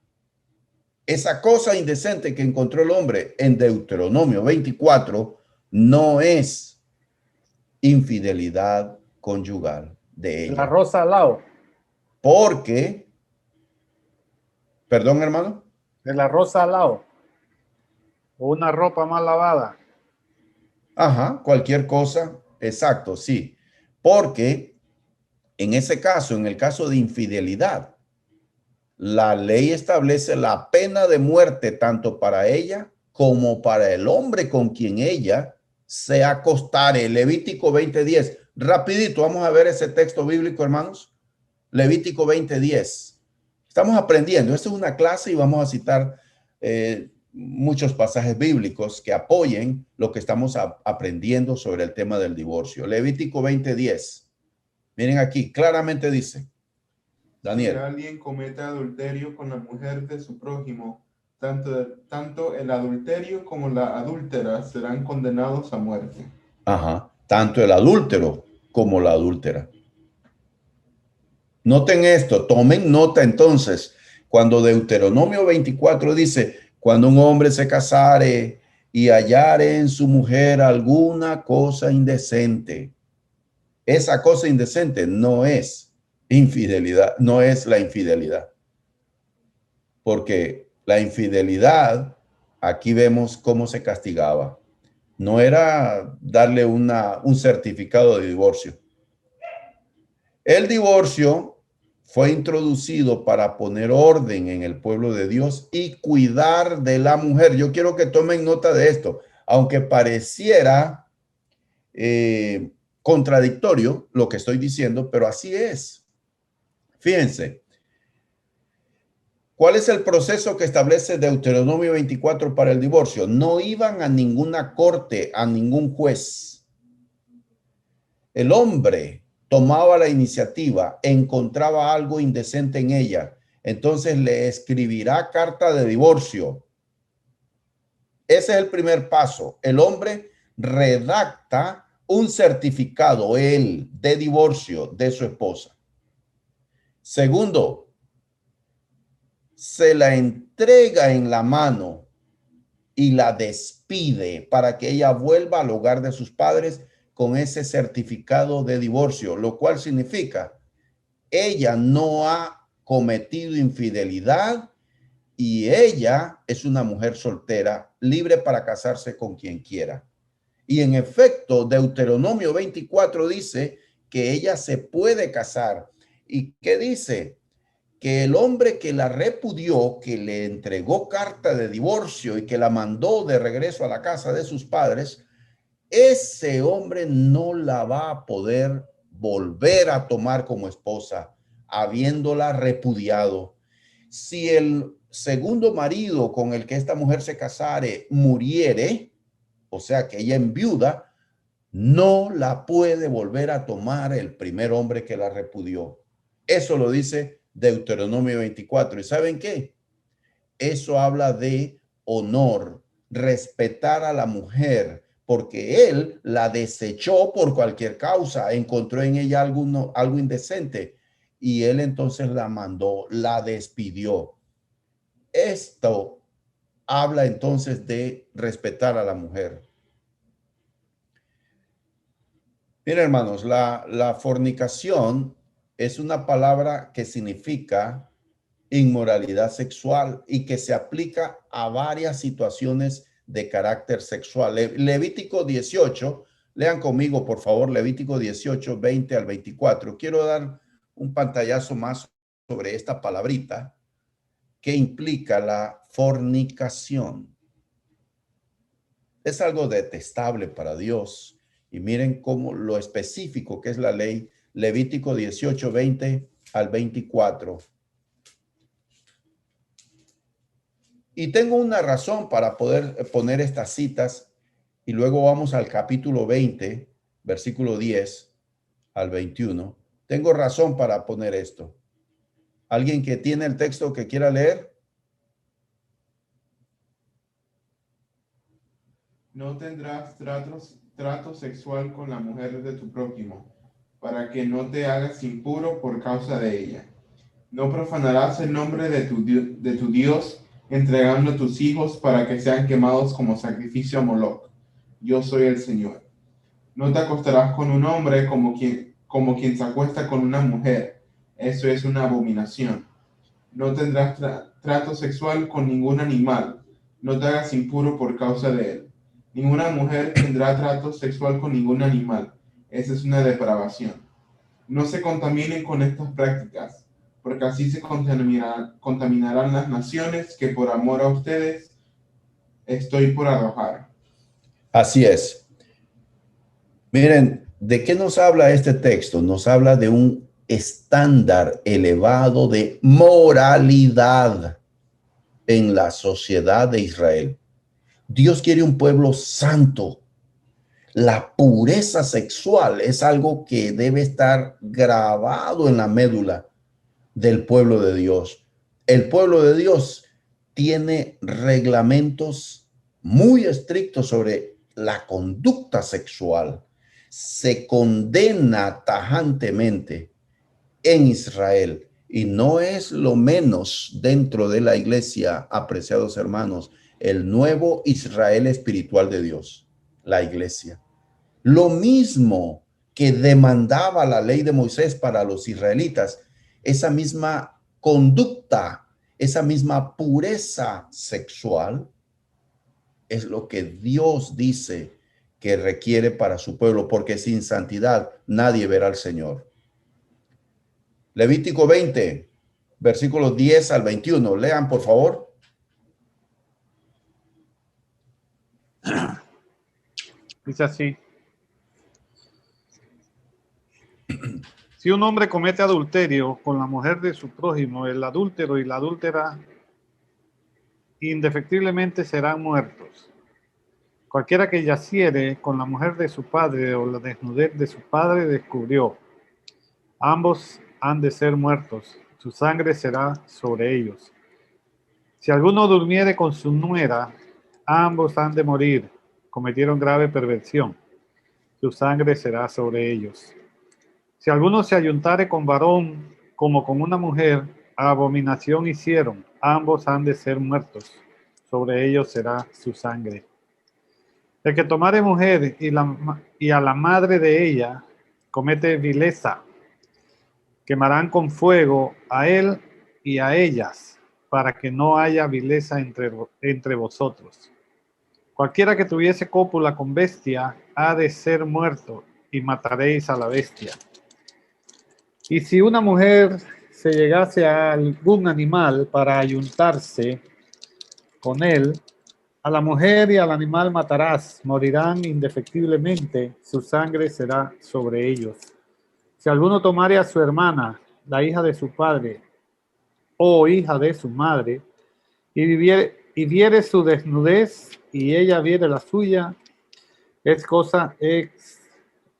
Esa cosa indecente que encontró el hombre en Deuteronomio 24 no es infidelidad conyugal de ella. La rosa al lado. Porque, perdón, hermano. De la rosa al lado. O una ropa mal lavada. Ajá, cualquier cosa. Exacto, sí. Porque en ese caso, en el caso de infidelidad, la ley establece la pena de muerte tanto para ella como para el hombre con quien ella se acostare. Levítico 20:10. Rapidito, vamos a ver ese texto bíblico, hermanos. Levítico 20:10. Estamos aprendiendo. Esta es una clase y vamos a citar muchos pasajes bíblicos que apoyen lo que estamos aprendiendo sobre el tema del divorcio. Levítico 20:10. Miren aquí, claramente dice, Daniel. Si alguien comete adulterio con la mujer de su prójimo, tanto el adulterio como la adúltera serán condenados a muerte. Ajá, tanto el adúltero como la adúltera. Noten esto, tomen nota entonces, cuando Deuteronomio 24 dice, cuando un hombre se casare y hallare en su mujer alguna cosa indecente, esa cosa indecente no es infidelidad, no es la infidelidad. Porque la infidelidad, aquí vemos cómo se castigaba. No era darle un certificado de divorcio. El divorcio fue introducido para poner orden en el pueblo de Dios y cuidar de la mujer. Yo quiero que tomen nota de esto, aunque pareciera contradictorio lo que estoy diciendo, pero así es. Fíjense, ¿cuál es el proceso que establece Deuteronomio 24 para el divorcio? No iban a ninguna corte, a ningún juez. El hombre tomaba la iniciativa, encontraba algo indecente en ella, entonces le escribirá carta de divorcio. Ese es el primer paso. El hombre redacta un certificado, él, de divorcio de su esposa. Segundo, se la entrega en la mano y la despide para que ella vuelva al hogar de sus padres con ese certificado de divorcio, lo cual significa ella no ha cometido infidelidad y ella es una mujer soltera, libre para casarse con quien quiera. Y en efecto, Deuteronomio 24 dice que ella se puede casar. ¿Y qué dice? Que el hombre que la repudió, que le entregó carta de divorcio y que la mandó de regreso a la casa de sus padres, ese hombre no la va a poder volver a tomar como esposa, habiéndola repudiado. Si el segundo marido con el que esta mujer se casare muriere, o sea que ella enviuda, no la puede volver a tomar el primer hombre que la repudió. Eso lo dice Deuteronomio 24. ¿Y saben qué? Eso habla de honor, respetar a la mujer, porque él la desechó por cualquier causa, encontró en ella algo indecente y él entonces la mandó, la despidió. Esto habla entonces de respetar a la mujer. Miren, hermanos, la fornicación es una palabra que significa inmoralidad sexual y que se aplica a varias situaciones de carácter sexual. Levítico 18, lean conmigo por favor, Levítico 18, 20 al 24. Quiero dar un pantallazo más sobre esta palabrita que implica la fornicación. Es algo detestable para Dios y miren cómo lo específico que es la ley. Levítico 18, 20 al 24. Y tengo una razón para poder poner estas citas y luego vamos al capítulo 20, versículo 10 al 21. Tengo razón para poner esto. ¿Alguien que tiene el texto que quiera leer? No tendrás trato sexual con la mujer de tu prójimo, para que no te hagas impuro por causa de ella. No profanarás el nombre de tu Dios, entregando tus hijos para que sean quemados como sacrificio a Moloc. Yo soy el Señor. No te acostarás con un hombre como quien se acuesta con una mujer. Eso es una abominación. No tendrás trato sexual con ningún animal. No te hagas impuro por causa de él. Ninguna mujer tendrá trato sexual con ningún animal. Esa es una depravación. No se contaminen con estas prácticas, porque así se contaminarán las naciones que por amor a ustedes estoy por arrojar. Así es. Miren, ¿de qué nos habla este texto? Nos habla de un estándar elevado de moralidad en la sociedad de Israel. Dios quiere un pueblo santo. La pureza sexual es algo que debe estar grabado en la médula del pueblo de Dios. El pueblo de Dios tiene reglamentos muy estrictos sobre la conducta sexual. Se condena tajantemente en Israel y no es lo menos dentro de la iglesia, apreciados hermanos, el nuevo Israel espiritual de Dios, la iglesia. Lo mismo que demandaba la ley de Moisés para los israelitas, esa misma conducta, esa misma pureza sexual es lo que Dios dice que requiere para su pueblo, porque sin santidad nadie verá al Señor. Levítico 20, versículos 10 al 21. Lean, por favor. Dice así. Si un hombre comete adulterio con la mujer de su prójimo, el adúltero y la adúltera indefectiblemente serán muertos. Cualquiera que yaciere con la mujer de su padre o la desnudez de su padre descubrió. Ambos han de ser muertos, su sangre será sobre ellos. Si alguno durmiere con su nuera, ambos han de morir, cometieron grave perversión, su sangre será sobre ellos. Si alguno se ayuntare con varón como con una mujer, abominación hicieron, ambos han de ser muertos, sobre ellos será su sangre. El que tomare mujer y a la madre de ella comete vileza, quemarán con fuego a él y a ellas, para que no haya vileza entre vosotros. Cualquiera que tuviese cópula con bestia ha de ser muerto, y mataréis a la bestia. Y si una mujer se llegase a algún animal para ayuntarse con él, a la mujer y al animal matarás, morirán indefectiblemente, su sangre será sobre ellos. Si alguno tomare a su hermana, la hija de su padre, o hija de su madre, y viere su desnudez, y ella viere la suya, es cosa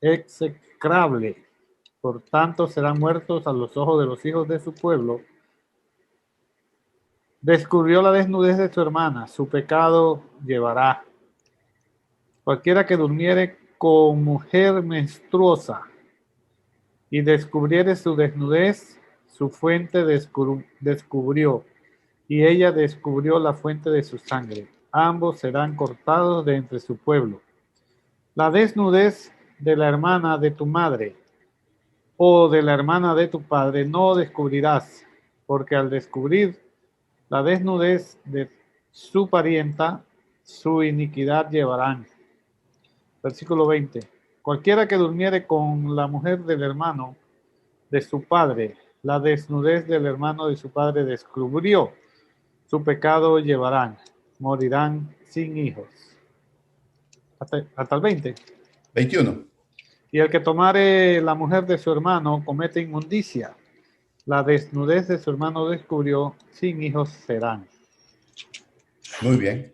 execrable. Por tanto, serán muertos a los ojos de los hijos de su pueblo. Descubrió la desnudez de su hermana, su pecado llevará. Cualquiera que durmiere con mujer menstruosa y descubriere su desnudez, su fuente descubrió, y ella descubrió la fuente de su sangre. Ambos serán cortados de entre su pueblo. La desnudez de la hermana de tu madre o de la hermana de tu padre no descubrirás, porque al descubrir la desnudez de su parienta, su iniquidad llevarán. Versículo 20. Cualquiera que durmiere con la mujer del hermano de su padre, la desnudez del hermano de su padre descubrió, su pecado llevarán, morirán sin hijos. Hasta el 20. 21. Y el que tomare la mujer de su hermano comete inmundicia. La desnudez de su hermano descubrió, sin hijos serán. Muy bien.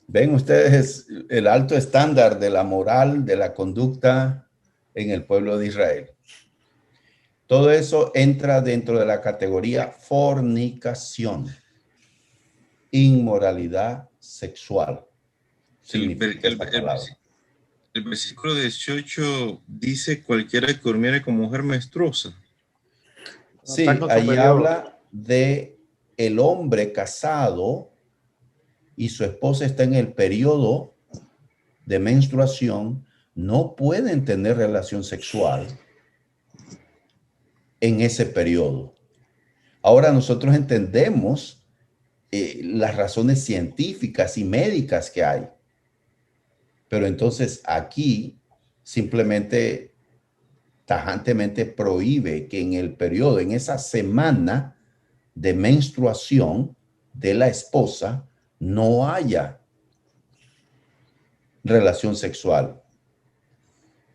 Ven ustedes el alto estándar de la moral, de la conducta en el pueblo de Israel. Todo eso entra dentro de la categoría fornicación, inmoralidad sexual. Significa esta palabra. El versículo 18 dice cualquiera que durmiere con mujer menstruosa. Sí, ahí habla de el hombre casado y su esposa está en el periodo de menstruación, no pueden tener relación sexual en ese periodo. Ahora nosotros entendemos las razones científicas y médicas que hay. Pero entonces aquí simplemente tajantemente prohíbe que en el periodo, en esa semana de menstruación de la esposa, no haya relación sexual.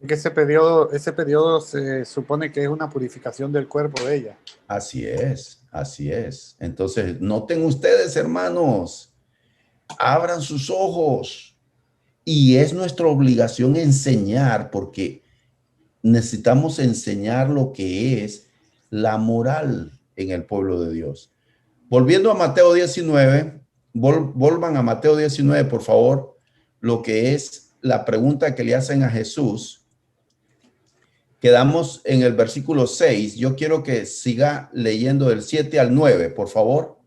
Que ese periodo se supone que es una purificación del cuerpo de ella. Así es, así es. Entonces, noten ustedes, hermanos, abran sus ojos. Y es nuestra obligación enseñar, porque necesitamos enseñar lo que es la moral en el pueblo de Dios. Volviendo a Mateo 19, vuelvan a Mateo 19, por favor, lo que es la pregunta que le hacen a Jesús. Quedamos en el versículo 6. Yo quiero que siga leyendo del 7 al 9, por favor.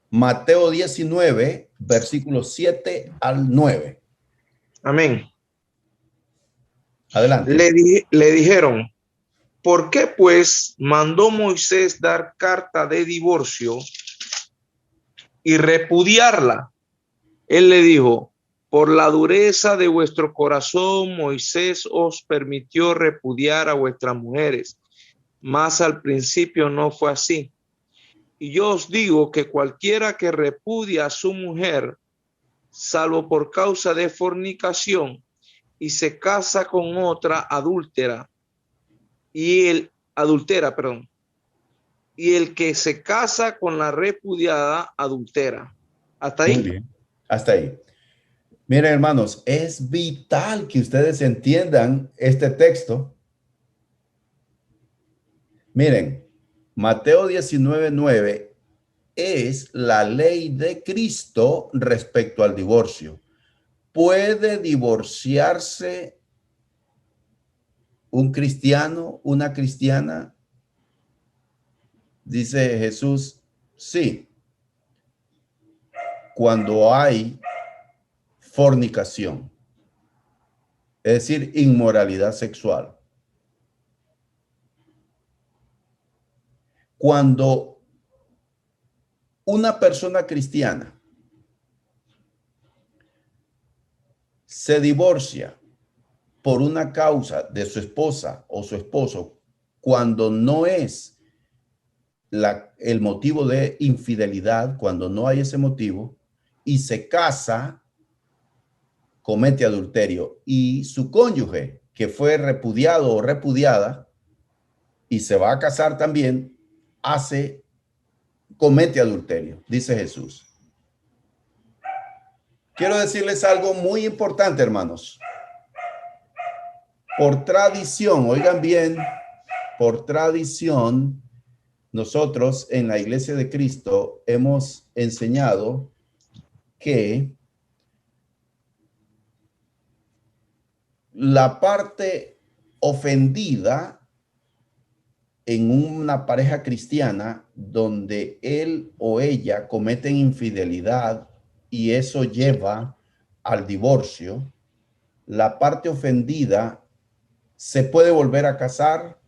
Mateo 19, versículos 7 al 9. Amén. Adelante. Le dijeron, ¿por qué pues mandó Moisés dar carta de divorcio y repudiarla? Él le dijo, por la dureza de vuestro corazón, Moisés os permitió repudiar a vuestras mujeres, mas al principio no fue así. Y yo os digo que cualquiera que repudia a su mujer, salvo por causa de fornicación, y se casa con otra adúltera, y el que se casa con la repudiada adultera. Hasta ahí. Muy bien. Hasta ahí. Miren, hermanos, es vital que ustedes entiendan este texto. Miren, Mateo 19:9 es la ley de Cristo respecto al divorcio. ¿Puede divorciarse un cristiano, una cristiana? Dice Jesús, sí. Cuando hay fornicación, es decir, inmoralidad sexual. Cuando una persona cristiana se divorcia por una causa de su esposa o su esposo, cuando no es el motivo de infidelidad, cuando no hay ese motivo, y se casa, comete adulterio, y su cónyuge, que fue repudiado o repudiada, y se va a casar también, comete adulterio, dice Jesús. Quiero decirles algo muy importante, hermanos. Por tradición, oigan bien, por tradición, nosotros en la Iglesia de Cristo hemos enseñado que la parte ofendida en una pareja cristiana donde él o ella cometen infidelidad y eso lleva al divorcio, la parte ofendida se puede volver a casar,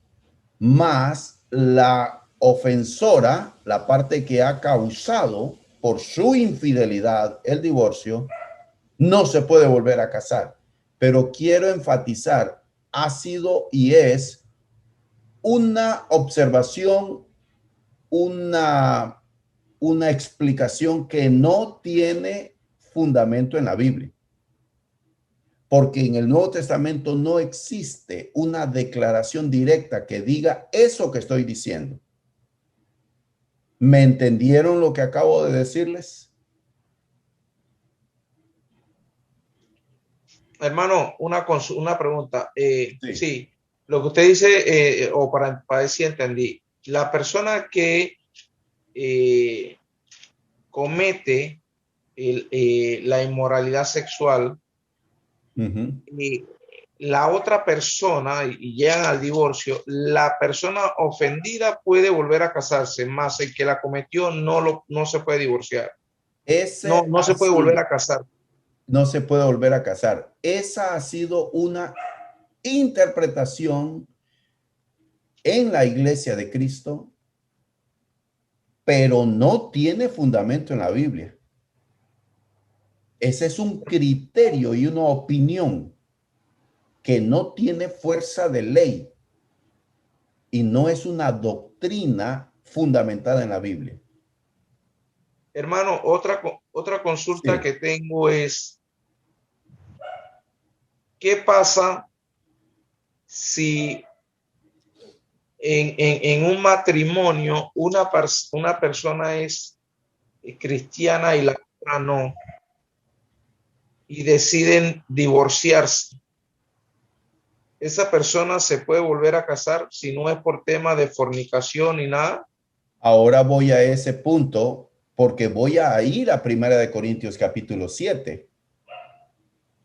más la ofensora, la parte que ha causado por su infidelidad el divorcio, no se puede volver a casar. Pero quiero enfatizar, ha sido y es una observación, una explicación que no tiene fundamento en la Biblia. Porque en el Nuevo Testamento no existe una declaración directa que diga eso que estoy diciendo. ¿Me entendieron lo que acabo de decirles? Hermano, una pregunta. Sí, lo que usted dice, o para ver si entendí, la persona que comete la inmoralidad sexual, y la otra persona y llegan al divorcio, la persona ofendida puede volver a casarse, más el que la cometió no se puede divorciar. No se puede volver a casar. No se puede volver a casar. Esa ha sido una interpretación en la Iglesia de Cristo, pero no tiene fundamento en la Biblia. Ese es un criterio y una opinión que no tiene fuerza de ley y no es una doctrina fundamentada en la Biblia. Hermano, otra consulta que tengo es, ¿qué pasa si en un matrimonio una persona es cristiana y la otra no, y deciden divorciarse, esa persona se puede volver a casar si no es por tema de fornicación ni nada. Ahora voy a ese punto porque voy a ir a 1 Corintios capítulo 7.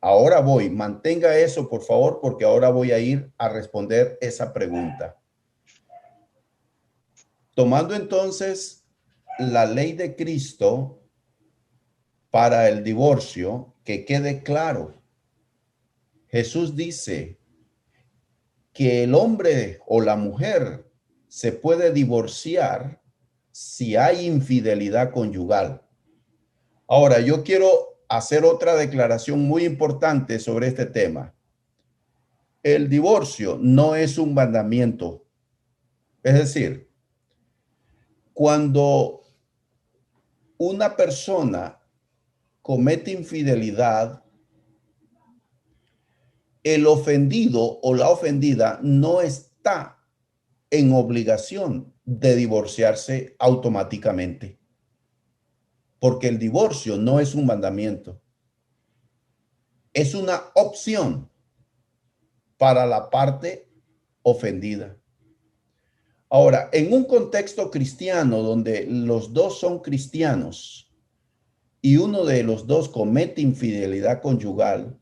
Ahora voy, mantenga eso por favor, porque ahora voy a ir a responder esa pregunta. Tomando entonces la ley de Cristo para el divorcio, que quede claro. Jesús dice que el hombre o la mujer se puede divorciar si hay infidelidad conyugal. Ahora, yo quiero hacer otra declaración muy importante sobre este tema. El divorcio no es un mandamiento. Es decir, cuando una persona comete infidelidad, el ofendido o la ofendida no está en obligación de divorciarse automáticamente, porque el divorcio no es un mandamiento, es una opción para la parte ofendida. Ahora, en un contexto cristiano donde los dos son cristianos y uno de los dos comete infidelidad conyugal,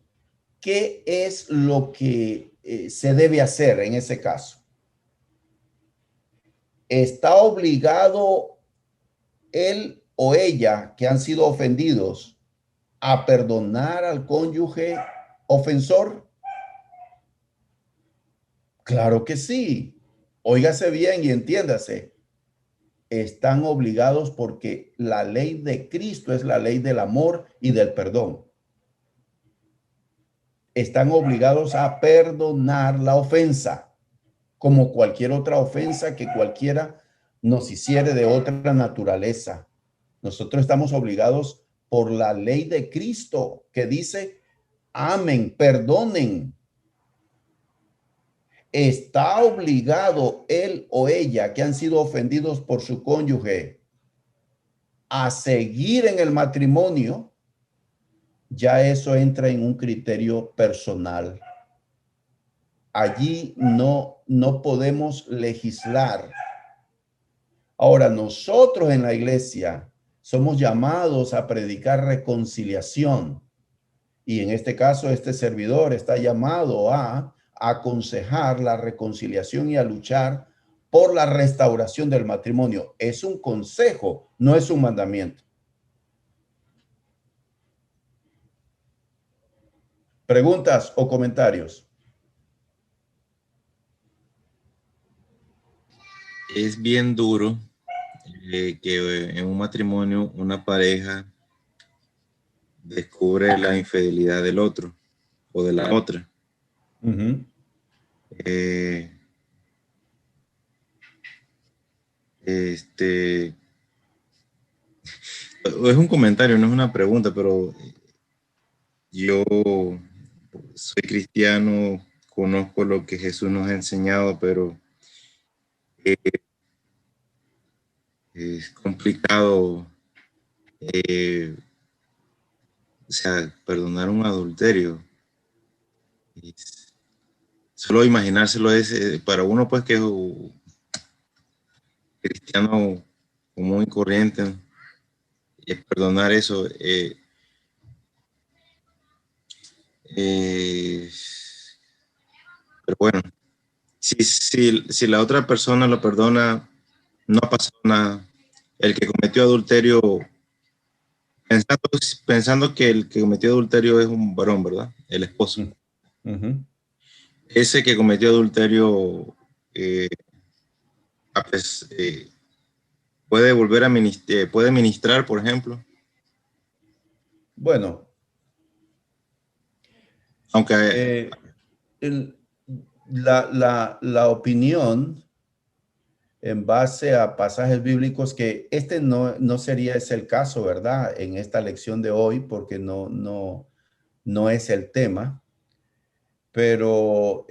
¿qué es lo que se debe hacer en ese caso? ¿Está obligado él o ella que han sido ofendidos a perdonar al cónyuge ofensor? Claro que sí. Óigase bien y entiéndase. Están obligados porque la ley de Cristo es la ley del amor y del perdón. Están obligados a perdonar la ofensa, como cualquier otra ofensa que cualquiera nos hiciere de otra naturaleza. Nosotros estamos obligados por la ley de Cristo que dice, amen, perdonen. ¿Está obligado él o ella que han sido ofendidos por su cónyuge a seguir en el matrimonio? Ya eso entra en un criterio personal. Allí no podemos legislar. Ahora, nosotros en la iglesia somos llamados a predicar reconciliación. Y en este caso, este servidor está llamado a aconsejar la reconciliación y a luchar por la restauración del matrimonio. Es un consejo, no es un mandamiento. ¿Preguntas o comentarios? Es bien duro que en un matrimonio una pareja descubre la infidelidad del otro o de la otra. Es un comentario, no es una pregunta, pero yo soy cristiano, conozco lo que Jesús nos ha enseñado, pero es complicado, o sea, perdonar un adulterio. Solo imaginárselo es, para uno pues que es un cristiano común y corriente, es perdonar eso. Pero bueno, si la otra persona lo perdona, no ha pasado nada. El que cometió adulterio, pensando que el que cometió adulterio es un varón, ¿verdad? El esposo. Ese que cometió adulterio puede volver a puede ministrar, por ejemplo. Bueno, aunque la opinión en base a pasajes bíblicos, que este no sería ese el caso, ¿verdad? En esta lección de hoy, porque no es el tema, pero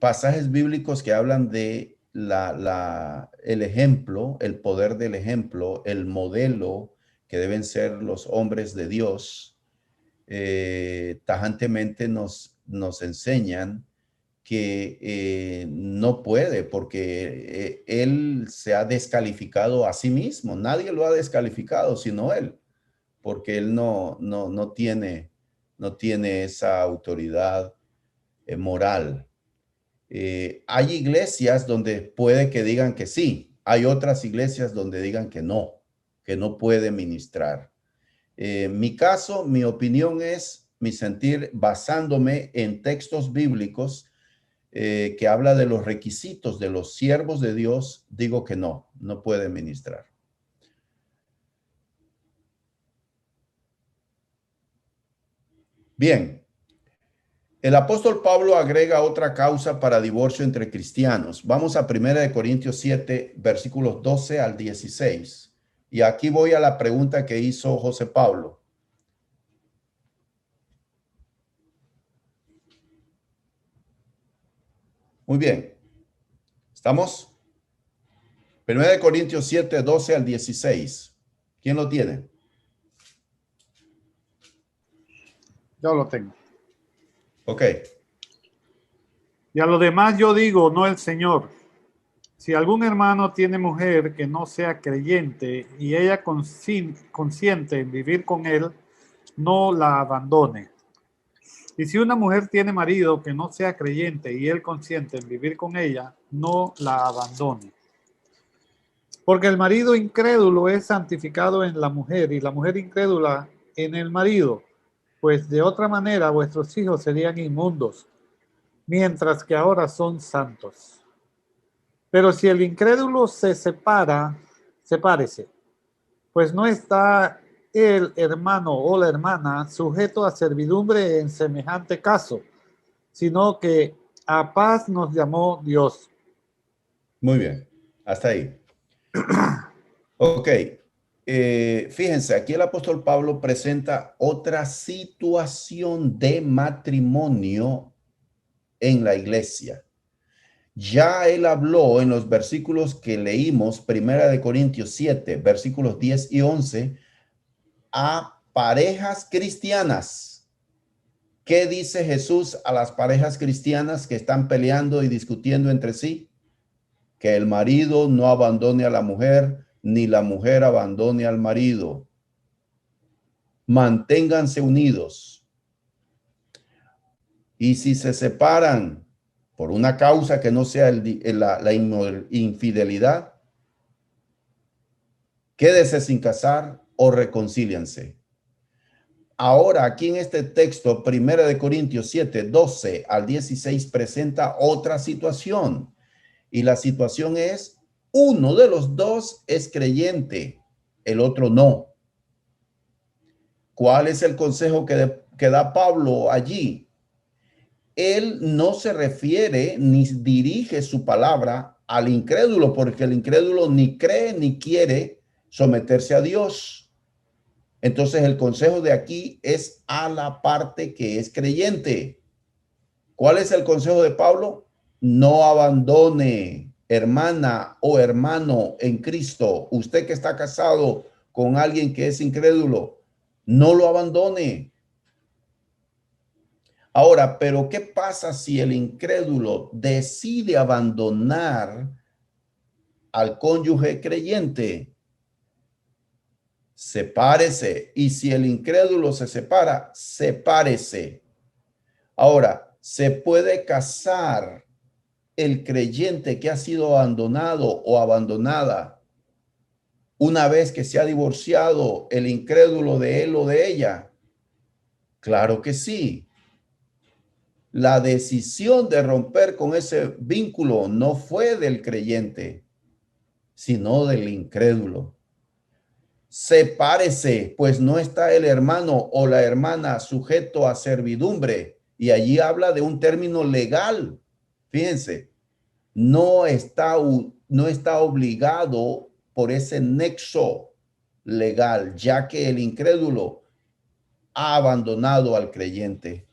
pasajes bíblicos que hablan de el ejemplo, el poder del ejemplo, el modelo que deben ser los hombres de Dios. Tajantemente nos enseñan que no puede, porque él se ha descalificado a sí mismo. Nadie lo ha descalificado sino él, porque él no tiene esa autoridad moral. Hay iglesias donde puede que digan que sí, hay otras iglesias donde digan que no puede ministrar. Mi caso, mi opinión es, mi sentir, basándome en textos bíblicos que habla de los requisitos de los siervos de Dios, digo que no puede ministrar. Bien, el apóstol Pablo agrega otra causa para divorcio entre cristianos. Vamos a 1 Corintios 7, versículos 12 al 16. Y aquí voy a la pregunta que hizo José Pablo. Muy bien. ¿Estamos? 1 Corintios 7, 12 al 16. ¿Quién lo tiene? Yo lo tengo. Ok. Y a lo demás yo digo, no el Señor. Si algún hermano tiene mujer que no sea creyente y ella consiente en vivir con él, no la abandone. Y si una mujer tiene marido que no sea creyente y él consiente en vivir con ella, no la abandone. Porque el marido incrédulo es santificado en la mujer y la mujer incrédula en el marido, pues de otra manera vuestros hijos serían inmundos, mientras que ahora son santos. Pero si el incrédulo se separa, sepárese, pues no está el hermano o la hermana sujeto a servidumbre en semejante caso, sino que a paz nos llamó Dios. Muy bien, hasta ahí. Ok, fíjense, aquí el apóstol Pablo presenta otra situación de matrimonio en la iglesia. Ya él habló en los versículos que leímos, 1 Corintios 7, versículos 10 y 11, a parejas cristianas. ¿Qué dice Jesús a las parejas cristianas que están peleando y discutiendo entre sí? Que el marido no abandone a la mujer, ni la mujer abandone al marido. Manténganse unidos. Y si se separan por una causa que no sea la infidelidad, quédese sin casar o reconcíliense. Ahora, aquí en este texto, 1 Corintios 7, 12 al 16, presenta otra situación. Y la situación es, uno de los dos es creyente, el otro no. ¿Cuál es el consejo que da Pablo allí? Él no se refiere ni dirige su palabra al incrédulo, porque el incrédulo ni cree ni quiere someterse a Dios. Entonces el consejo de aquí es a la parte que es creyente. ¿Cuál es el consejo de Pablo? No abandone, hermana o hermano en Cristo. Usted que está casado con alguien que es incrédulo, no lo abandone. Ahora, pero ¿qué pasa si el incrédulo decide abandonar al cónyuge creyente? Sepárese. Y si el incrédulo se separa, sepárese. Ahora, ¿se puede casar el creyente que ha sido abandonado o abandonada una vez que se ha divorciado el incrédulo de él o de ella? Claro que sí. La decisión de romper con ese vínculo no fue del creyente, sino del incrédulo. Sepárese, pues no está el hermano o la hermana sujeto a servidumbre. Y allí habla de un término legal. Fíjense, no está obligado por ese nexo legal, ya que el incrédulo ha abandonado al creyente.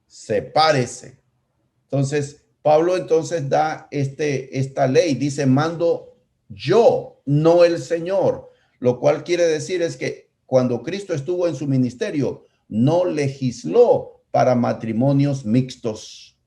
Sepárese. Entonces, Pablo entonces da esta ley, dice, mando yo, no el Señor, lo cual quiere decir es que cuando Cristo estuvo en su ministerio, no legisló para matrimonios mixtos.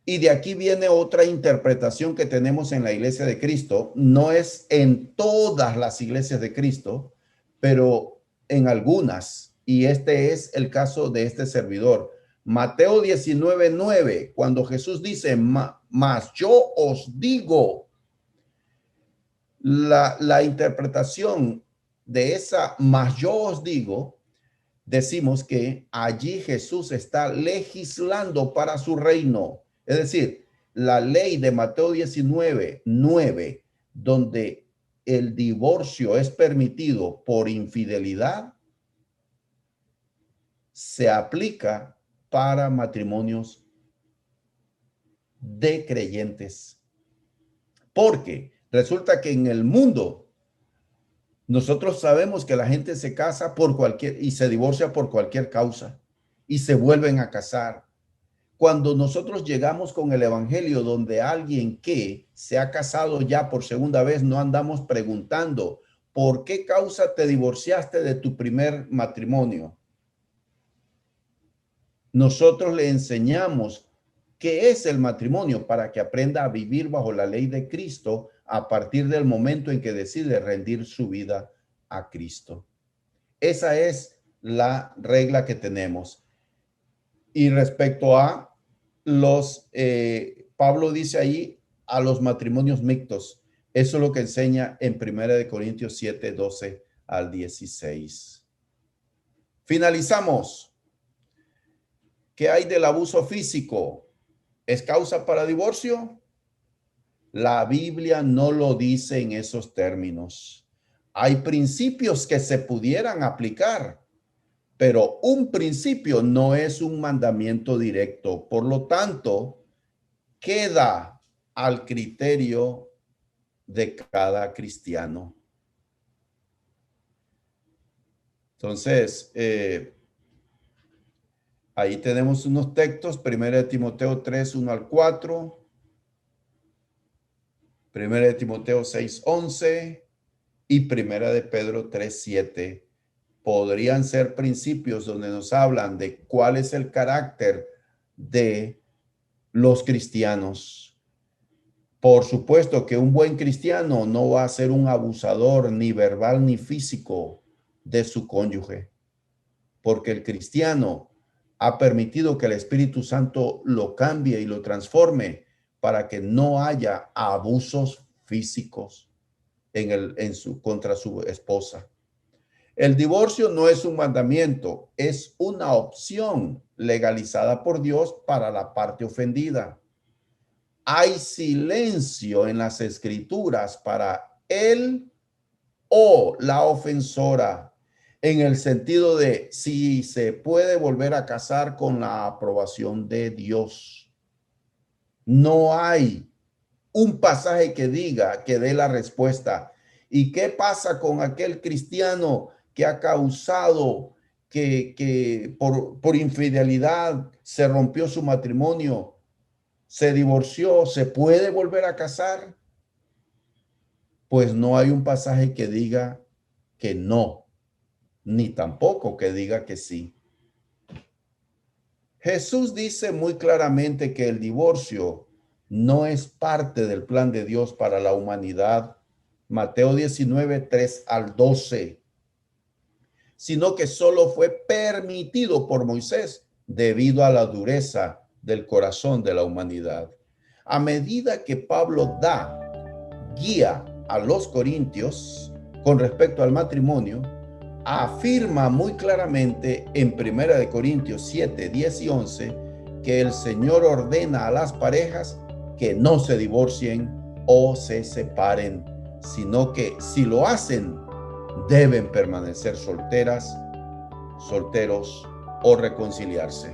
Y de aquí viene otra interpretación que tenemos en la iglesia de Cristo. No es en todas las iglesias de Cristo, pero en algunas. Y este es el caso de este servidor. Mateo 19:9, cuando Jesús dice, mas yo os digo, la interpretación de esa, mas yo os digo, decimos que allí Jesús está legislando para su reino. Es decir, la ley de Mateo 19:9, donde el divorcio es permitido por infidelidad, se aplica para matrimonios de creyentes. Porque resulta que en el mundo nosotros sabemos que la gente se casa por cualquier y se divorcia por cualquier causa y se vuelven a casar. Cuando nosotros llegamos con el evangelio donde alguien que se ha casado ya por segunda vez, no andamos preguntando por qué causa te divorciaste de tu primer matrimonio. Nosotros le enseñamos qué es el matrimonio para que aprenda a vivir bajo la ley de Cristo a partir del momento en que decide rendir su vida a Cristo. Esa es la regla que tenemos. Y respecto a los, Pablo dice ahí a los matrimonios mixtos. Eso es lo que enseña en 1 Corintios 7:12 al 16. Finalizamos. ¿Qué hay del abuso físico? ¿Es causa para divorcio? La Biblia no lo dice en esos términos. Hay principios que se pudieran aplicar, pero un principio no es un mandamiento directo. Por lo tanto, queda al criterio de cada cristiano. Entonces, ahí tenemos unos textos, 1 Timoteo 3, 1 al 4, 1 Timoteo 6, 11 y 1 Pedro 3, 7. Podrían ser principios donde nos hablan de cuál es el carácter de los cristianos. Por supuesto que un buen cristiano no va a ser un abusador ni verbal ni físico de su cónyuge, porque el cristiano ha permitido que el Espíritu Santo lo cambie y lo transforme para que no haya abusos físicos contra su esposa. El divorcio no es un mandamiento, es una opción legalizada por Dios para la parte ofendida. Hay silencio en las escrituras para él o la ofensora, en el sentido de si se puede volver a casar con la aprobación de Dios. No hay un pasaje que diga, que dé la respuesta. ¿Y qué pasa con aquel cristiano que ha causado que por infidelidad se rompió su matrimonio, se divorció, se puede volver a casar? Pues no hay un pasaje que diga que no, ni tampoco que diga que sí. Jesús dice muy claramente que el divorcio no es parte del plan de Dios para la humanidad. Mateo 19, 3 al 12. Sino que solo fue permitido por Moisés debido a la dureza del corazón de la humanidad. A medida que Pablo da guía a los corintios con respecto al matrimonio, afirma muy claramente en 1 Corintios 7, 10 y 11 que el Señor ordena a las parejas que no se divorcien o se separen, sino que si lo hacen, deben permanecer solteras, solteros o reconciliarse.